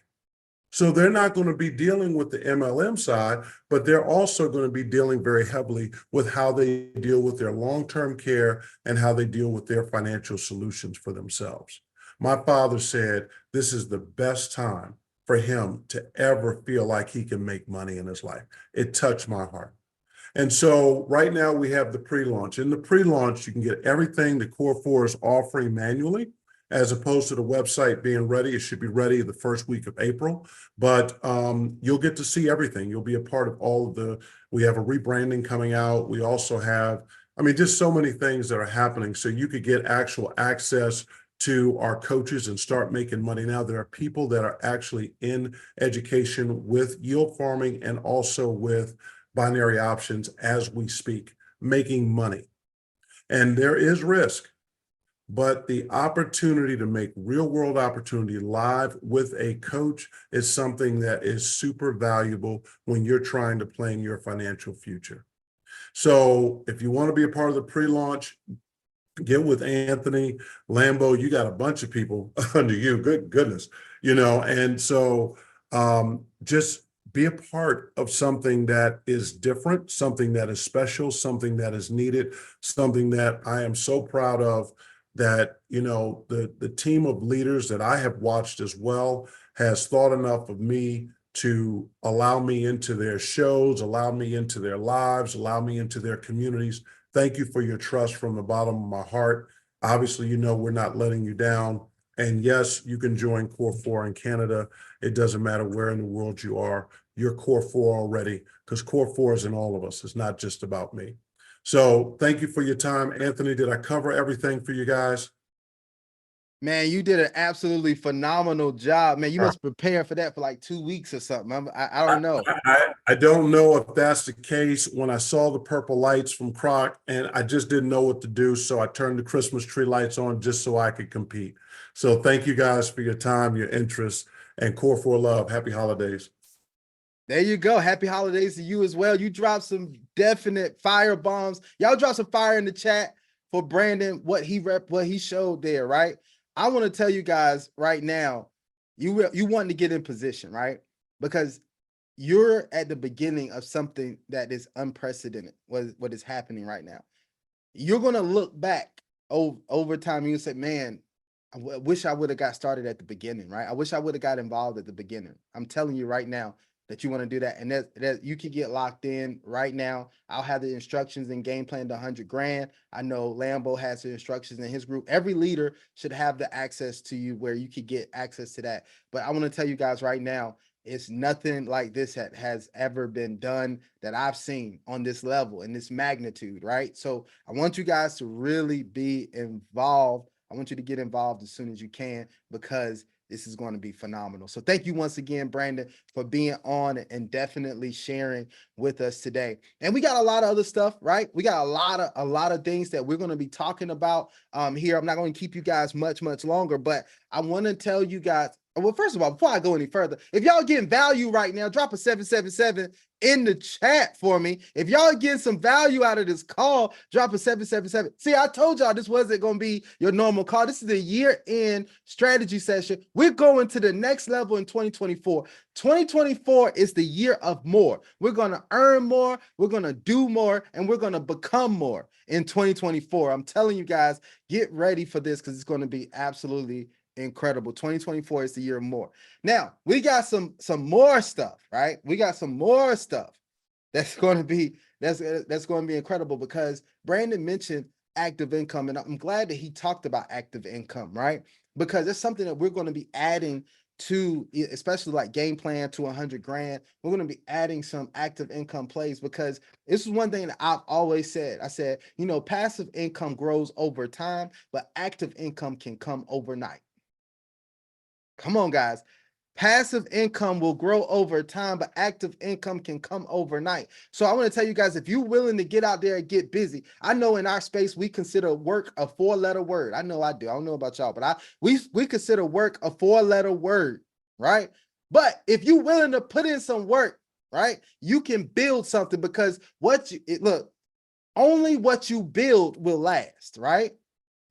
So they're not going to be dealing with the MLM side, but they're also going to be dealing very heavily with how they deal with their long-term care and how they deal with their financial solutions for themselves. My father said this is the best time for him to ever feel like he can make money in his life. It touched my heart. And so right now we have the pre-launch. In the pre-launch, you can get everything the Core 4 is offering manually, as opposed to the website being ready. It should be ready the first week of April, but you'll get to see everything. You'll be a part of all of we have a rebranding coming out. We also have, just so many things that are happening. So you could get actual access to our coaches and start making money. Now there are people that are actually in education with yield farming and also with binary options as we speak, making money. And there is risk. But the opportunity to make real world opportunity live with a coach is something that is super valuable when you're trying to plan your financial future. So if you want to be a part of the pre-launch, get with Anthony, Lambo. You got a bunch of people under you. Good goodness, and so just be a part of something that is different, something that is special, something that is needed, something that I am so proud of. that, you know, the team of leaders that I have watched as well has thought enough of me to allow me into their shows, allow me into their lives, allow me into their communities. Thank you for your trust from the bottom of my heart. Obviously, you know, we're not letting you down. And yes, you can join Core 4 in Canada. It doesn't matter where in the world you are. You're Core 4 already, because Core 4 is in all of us. It's not just about me. So thank you for your time. Anthony, did I cover everything for you guys? Man, you did an absolutely phenomenal job. Man, you must prepare for that for like 2 weeks or something. I don't know. I don't know if that's the case. When I saw the purple lights from Croc, and I just didn't know what to do, so I turned the Christmas tree lights on just so I could compete. So thank you guys for your time, your interest, and Core 4 love. Happy holidays. There you go. Happy holidays to you as well. You dropped some definite fire bombs. Y'all drop some fire in the chat for Brandon, what he showed there, right? I want to tell you guys right now, you want to get in position, right? Because you're at the beginning of something that is unprecedented, what is happening right now. You're going to look back over time and you say, man, I wish I would have got started at the beginning, right? I wish I would have got involved at the beginning. I'm telling you right now that you want to do that. And that you can get locked in right now. I'll have the instructions and game plan to 100 grand. I know Lambo has the instructions in his group. Every leader should have the access to you where you could get access to that. But I want to tell you guys right now, it's nothing like this that has ever been done that I've seen on this level in this magnitude, right? So I want you guys to really be involved. I want you to get involved as soon as you can, because this is going to be phenomenal. So thank you once again, Brandon, for being on and definitely sharing with us today. And we got a lot of other stuff, right? We got a lot of things that we're going to be talking about here. I'm not going to keep you guys much longer, but I want to tell you guys, well, first of all, before I go any further, if y'all getting value right now, drop a 777 in the chat for me. If y'all getting some value out of this call, drop a 777. See, I told y'all this wasn't going to be your normal call. This is a year-end strategy session. We're going to the next level in 2024. 2024 is the year of more. We're going to earn more, we're going to do more, and we're going to become more in 2024. I'm telling you guys, get ready for this because it's going to be absolutely incredible. 2024 is the year of more. Now we got some more stuff, right? We got some more stuff that's going to be incredible, because Brandon mentioned active income, and I'm glad that he talked about active income, right? Because it's something that we're going to be adding to, especially like game plan to 100 grand. We're going to be adding some active income plays, because this is one thing that I've always said. I said, you know, passive income grows over time, but active income can come overnight. Come on, guys. Passive income will grow over time, but active income can come overnight. So I want to tell you guys, if you're willing to get out there and get busy, I know in our space, we consider work a 4-letter word. I know I do. I don't know about y'all, but we consider work a 4-letter word, right? But if you're willing to put in some work, right, you can build something, because look, only what you build will last, right?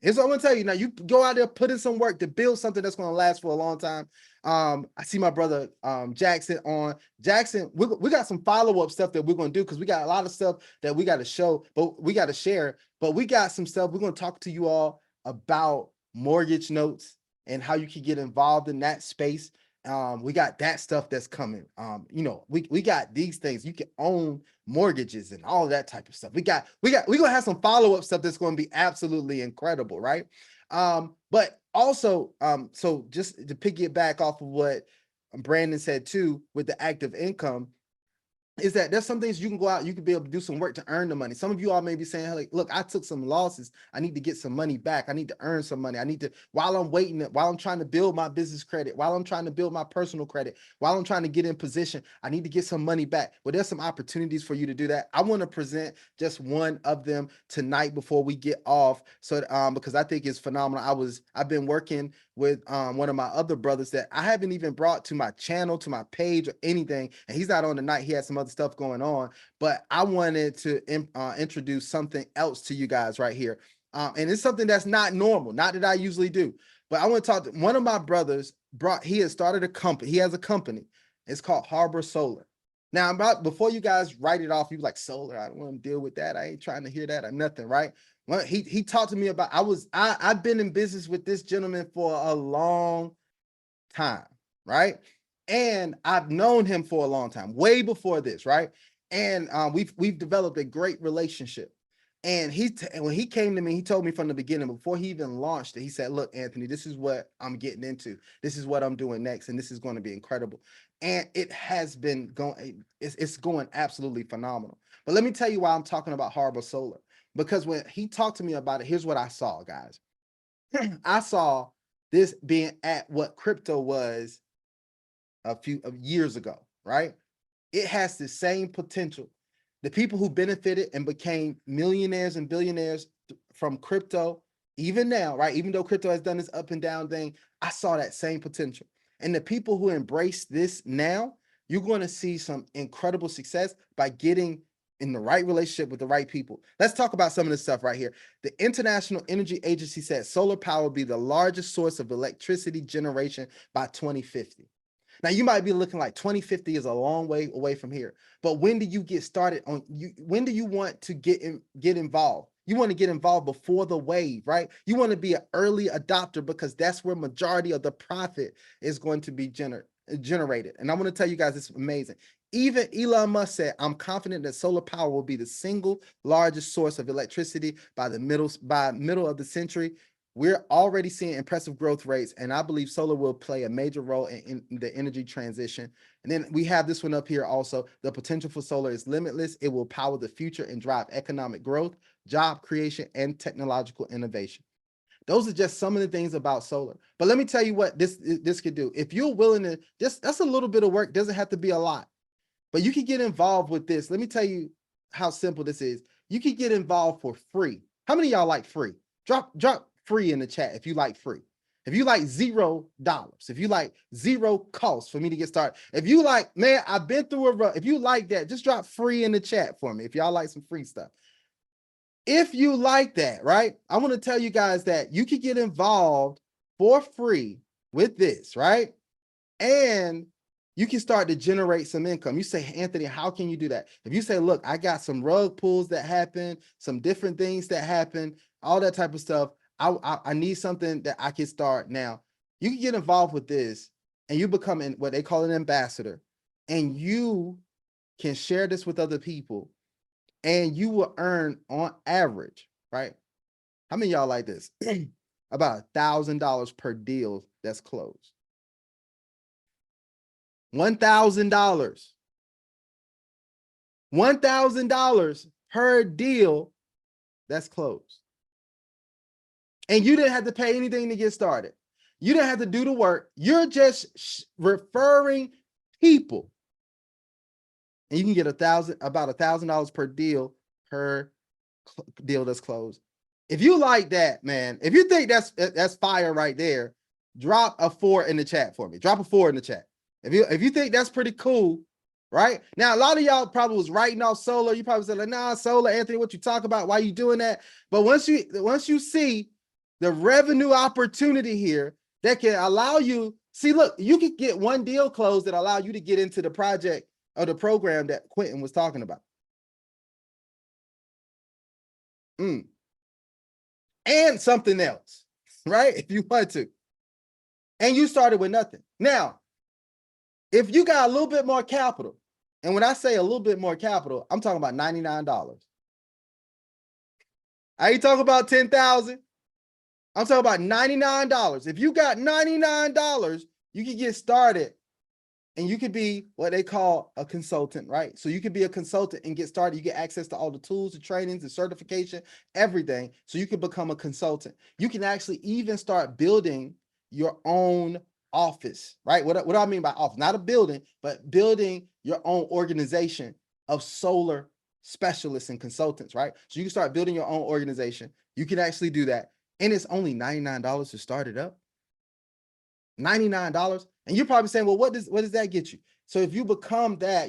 Here's what I'm gonna tell you. Now, you go out there, put in some work to build something that's gonna last for a long time. I see my brother Jackson on. Jackson, we got some follow-up stuff that we're gonna do, because we got a lot of stuff that we got to show, but we got to share. But we got some stuff we're gonna talk to you all about mortgage notes and how you can get involved in that space. We got that stuff that's coming. You know, we got these things. You can own mortgages and all that type of stuff. We're gonna have some follow-up stuff that's going to be absolutely incredible, right? But also, so just to piggyback off of what Brandon said too, with the active income, is that there's some things you can go out, you can be able to do some work to earn the money. Some of you all may be saying, like, look, I took some losses. I need to get some money back. I need to earn some money. I need to, while I'm trying to build my business credit, while I'm trying to build my personal credit, while I'm trying to get in position, I need to get some money back. Well, there's some opportunities for you to do that. I want to present just one of them tonight before we get off. So, because I think it's phenomenal. I've been working with one of my other brothers that I haven't even brought to my channel, to my page or anything. And he's not on tonight. He has some other stuff going on, but I wanted to introduce something else to you guys right here. And it's something that's not normal, not that I usually do, but I want to talk to one of my brothers. He has started a company. He has a company. It's called Harbor Solar. Now, before you guys write it off, you like, solar, I don't want to deal with that. I ain't trying to hear that or nothing, right? Well, he talked to me about, I've been in business with this gentleman for a long time, right? And I've known him for a long time, way before this, right? And we've developed a great relationship. And when he came to me, he told me from the beginning, before he even launched it, he said, look, Anthony, this is what I'm getting into. This is what I'm doing next. And this is going to be incredible. And it has been going, it's going absolutely phenomenal. But let me tell you why I'm talking about Harbor Solar. Because when he talked to me about it, here's what I saw, guys. I saw this being at what crypto was a few years ago, right? It has the same potential. The people who benefited and became millionaires and billionaires from crypto, even now, right? Even though crypto has done this up and down thing, I saw that same potential. And the people who embrace this now, you're going to see some incredible success by getting in the right relationship with the right people. Let's talk about some of this stuff right here. The International Energy Agency said solar power will be the largest source of electricity generation by 2050. Now you might be looking like 2050 is a long way away from here, but when do you get started on when do you want to get involved? You want to get involved before the wave, right? You want to be an early adopter because that's where majority of the profit is going to be generated. And I'm going to tell you guys, it's amazing. Even Elon Musk said, I'm confident that solar power will be the single largest source of electricity by middle of the century. We're already seeing impressive growth rates, and I believe solar will play a major role in the energy transition. And then we have this one up here also. The potential for solar is limitless. It will power the future and drive economic growth, job creation, and technological innovation. Those are just some of the things about solar. But let me tell you what this could do. If you're willing to, that's a little bit of work. Doesn't have to be a lot, but you can get involved with this. Let me tell you how simple this is. You can get involved for free. How many of y'all like free? Drop free in the chat if you like free. If you like $0, if you like zero cost for me to get started. If you like, man, I've been through a run. If you like that, just drop free in the chat for me. If y'all like some free stuff. If you like that, right? I want to tell you guys that you can get involved for free with this, right? And you can start to generate some income. You say, Anthony, how can you do that? If you say, look, I got some rug pulls that happen, some different things that happen, all that type of stuff. I need something that I can start now. You can get involved with this and you become what they call an ambassador, and you can share this with other people and you will earn on average, right? How many of y'all like this? About $1,000 per deal that's closed. $1,000. $1,000 per deal that's closed. And you didn't have to pay anything to get started. You didn't have to do the work. You're just referring people. And you can get about $1,000 per deal that's closed. If you like that, man, if you think that's fire right there, drop a 4 in the chat for me. Drop a 4 in the chat. If you think that's pretty cool, right? Now, a lot of y'all probably was writing off solar. You probably said, like, nah, solar, Anthony, what you talk about? Why you doing that? But once you see the revenue opportunity here that can allow you, see, look, you could get one deal closed that allow you to get into the project or the program that Quintin was talking about. And something else, right? If you want to. And you started with nothing. Now, if you got a little bit more capital, and when I say a little bit more capital, I'm talking about $99. I ain't talking about 10,000. I'm talking about $99. If you got $99, you can get started and you could be what they call a consultant, right? So you could be a consultant and get started. You get access to all the tools, the trainings, the certification, everything. So you can become a consultant. You can actually even start building your own office, right? What do I mean by office? Not a building, but building your own organization of solar specialists and consultants, right? So you can start building your own organization. You can actually do that. And it's only $99 to start it up. $99. And you're probably saying, well, what does that get you? So if you become that,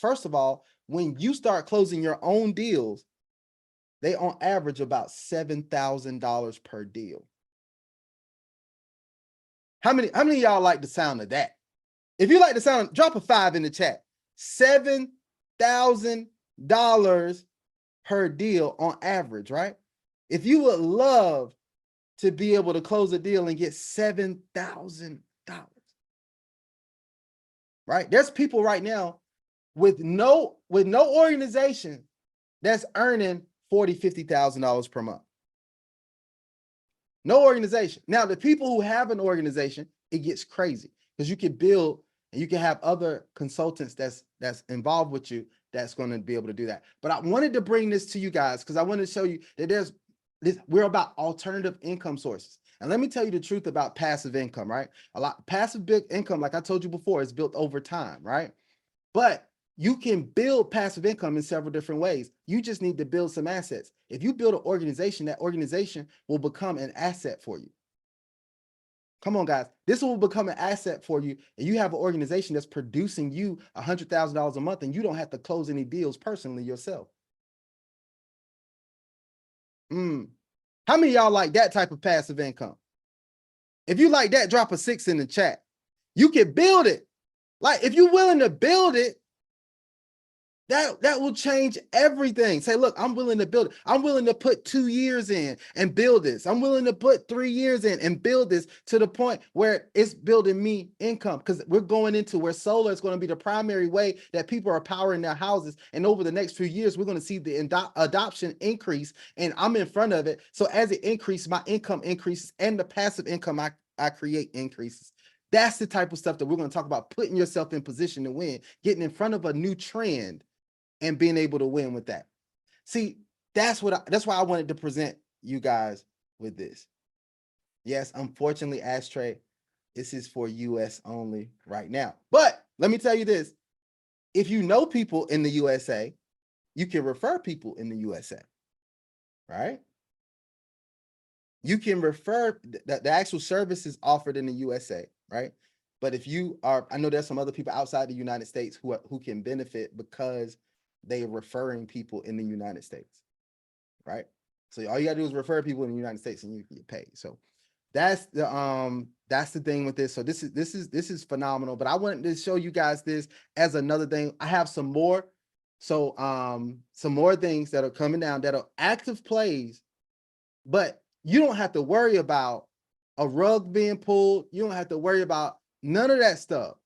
first of all, when you start closing your own deals, they on average about $7,000 per deal. How many of y'all like the sound of that? If you like the sound, drop a 5 in the chat. $7,000 per deal on average, right? If you would love to be able to close a deal and get $7,000, right? There's people right now with no organization that's earning $40,000, $50,000 per month. No organization. Now, the people who have an organization, it gets crazy because you can build and you can have other consultants that's involved with you that's going to be able to do that. But I wanted to bring this to you guys because I wanted to show you that we're about alternative income sources. And let me tell you the truth about passive income, right? Passive big income, like I told you before, is built over time, right? But you can build passive income in several different ways. You just need to build some assets. If you build an organization, that organization will become an asset for you. Come on, guys. This will become an asset for you. And you have an organization that's producing you $100,000 a month and you don't have to close any deals personally yourself. How many of y'all like that type of passive income? If you like that, drop a 6 in the chat. You can build it. Like if you're willing to build it, that will change everything. Say, look, I'm willing to build it. I'm willing to put 2 years in and build this. I'm willing to put 3 years in and build this to the point where it's building me income, because we're going into where solar is going to be the primary way that people are powering their houses. And over the next few years, we're going to see the adoption increase, and I'm in front of it. So as it increases, my income increases and the passive income I create increases. That's the type of stuff that we're going to talk about, putting yourself in position to win, getting in front of a new trend and being able to win with that. See, that's why I wanted to present you guys with this. Yes, unfortunately, Ashtray, this is for US only right now. But let me tell you this. If you know people in the USA, you can refer people in the USA, right? You can refer, the actual services offered in the USA, right? But if you are, I know there's some other people outside the United States who can benefit because they are referring people in the United States, right? So all you gotta do is refer people in the United States and you can get paid. So that's the thing with this. So this is phenomenal. But I wanted to show you guys this as another thing. I have some more. So some more things that are coming down that are active plays, but you don't have to worry about a rug being pulled. You don't have to worry about none of that stuff,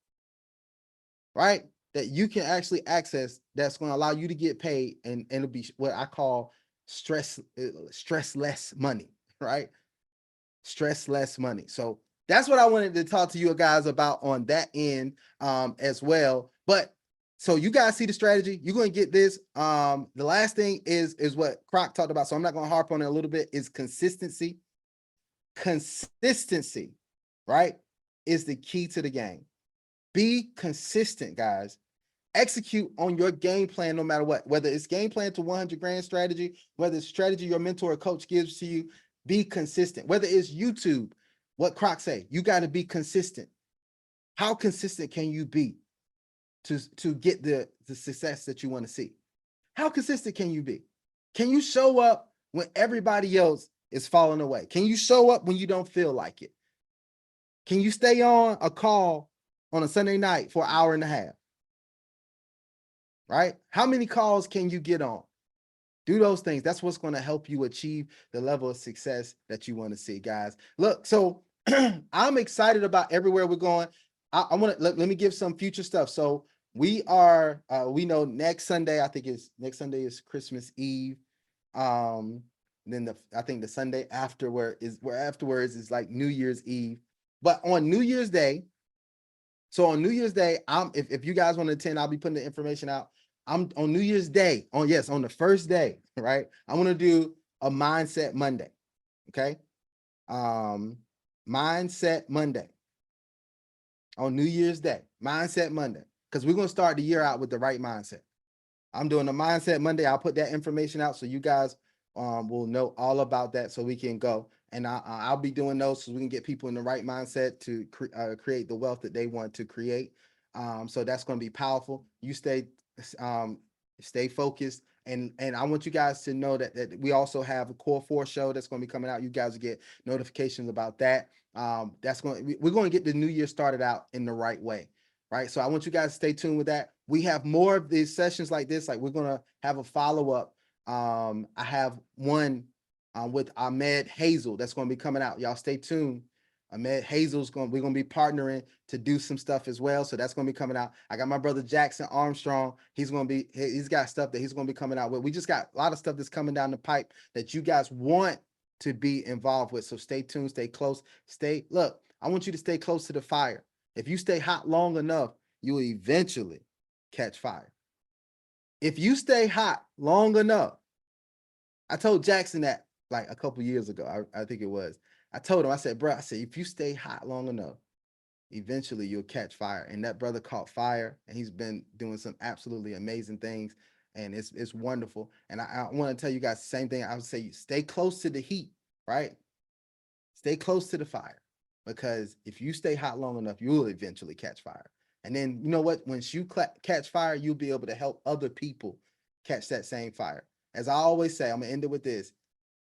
right? That you can actually access, that's going to allow you to get paid, and it'll be what I call stressless money, right? Stressless money. So that's what I wanted to talk to you guys about on that end as well. But so you guys see the strategy, you're going to get this. The last thing is what Croc talked about, so I'm not going to harp on it a little bit, is consistency. Consistency, right, is the key to the game. Be consistent, guys. Execute on your game plan no matter what, whether it's game plan to 100 grand strategy, whether it's strategy your mentor or coach gives to you. Be consistent. Whether it's YouTube, what Croc say, you got to be consistent. How consistent can you be to get the success that you want to see? How consistent can you be? Can you show up when everybody else is falling away? Can you show up when you don't feel like it? Can you stay on a call on a Sunday night for an hour and a half? Right? How many calls can you get on? Do those things. That's what's going to help you achieve the level of success that you want to see, guys. Look, so I'm excited about everywhere we're going. I want to let me give some future stuff. So we know next Sunday, next Sunday is Christmas Eve. Then I think the Sunday afterwards is like New Year's Eve. But on New Year's Day, if you guys want to attend, I'll be putting the information out. I'm on New Year's Day, on the first day, right? I want to do a Mindset Monday. Okay. Mindset Monday on New Year's Day, Mindset Monday, because we're going to start the year out with the right mindset. I'm doing a Mindset Monday. I'll put that information out so you guys will know all about that, so we can go. And I'll be doing those so we can get people in the right mindset to create the wealth that they want to create. So that's going to be powerful. You stay focused. And I want you guys to know that we also have a Core 4 show that's going to be coming out. You guys will get notifications about that. We're going to get the new year started out in the right way. Right. So I want you guys to stay tuned with that. We have more of these sessions like this. Like, we're going to have a follow-up I have one with Ahmed Hazel that's going to be coming out. Y'all stay tuned. Ahmed Hazel's we're going to be partnering to do some stuff as well. So that's going to be coming out. I got my brother Jackson Armstrong. He's got stuff that he's going to be coming out with. We just got a lot of stuff that's coming down the pipe that you guys want to be involved with. So stay tuned, stay close, look, I want you to stay close to the fire. If you stay hot long enough, you will eventually catch fire. If you stay hot long enough, I told Jackson that like a couple years ago, I think it was. I told him, I said, bro, if you stay hot long enough, eventually you'll catch fire. And that brother caught fire, and he's been doing some absolutely amazing things, and it's wonderful. And I want to tell you guys the same thing. I would say, stay close to the heat, right? Stay close to the fire, because if you stay hot long enough, you will eventually catch fire. And then, you know what? Once you catch fire, you'll be able to help other people catch that same fire. As I always say, I'm gonna end it with this.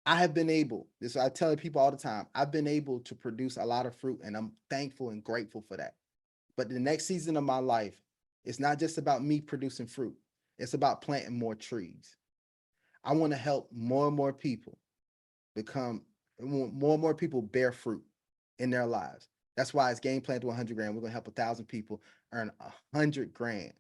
I have been able, this I tell people all the time, I've been able to produce a lot of fruit, and I'm thankful and grateful for that. But the next season of my life, it's not just about me producing fruit. It's about planting more trees. I want to help more and more people more and more people bear fruit in their lives. That's why it's game plan to 100 grand. We're going to help 1,000 people earn 100 grand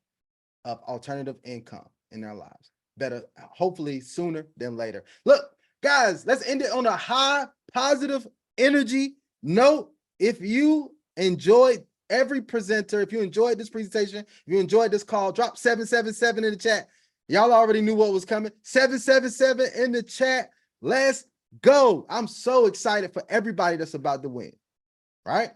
of alternative income in their lives. Better, hopefully sooner than later. Look, guys, let's end it on a high positive energy note. If you enjoyed every presenter, if you enjoyed this presentation, if you enjoyed this call, drop 777 in the chat. Y'all already knew what was coming. 777 in the chat. Let's go. I'm so excited for everybody that's about to win, right?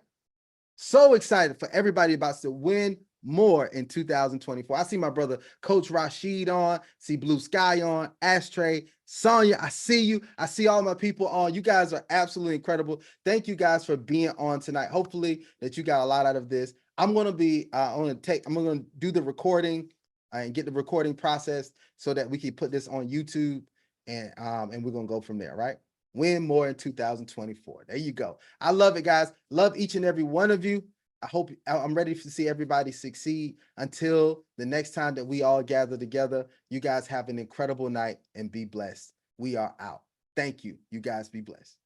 So excited for everybody about to win more in 2024. I see my brother Coach Rashid on, see Blue Sky on, Ashtray, Sonia, I see you. I see all my people on. You guys are absolutely incredible. Thank you guys for being on tonight. Hopefully that you got a lot out of this. I'm going to do the recording and get the recording process so that we can put this on YouTube, and we're going to go from there, right? Win more in 2024. There you go. I love it, guys. Love each and every one of you. I'm ready to see everybody succeed. Until the next time that we all gather together, you guys have an incredible night and be blessed. We are out. Thank you. You guys be blessed.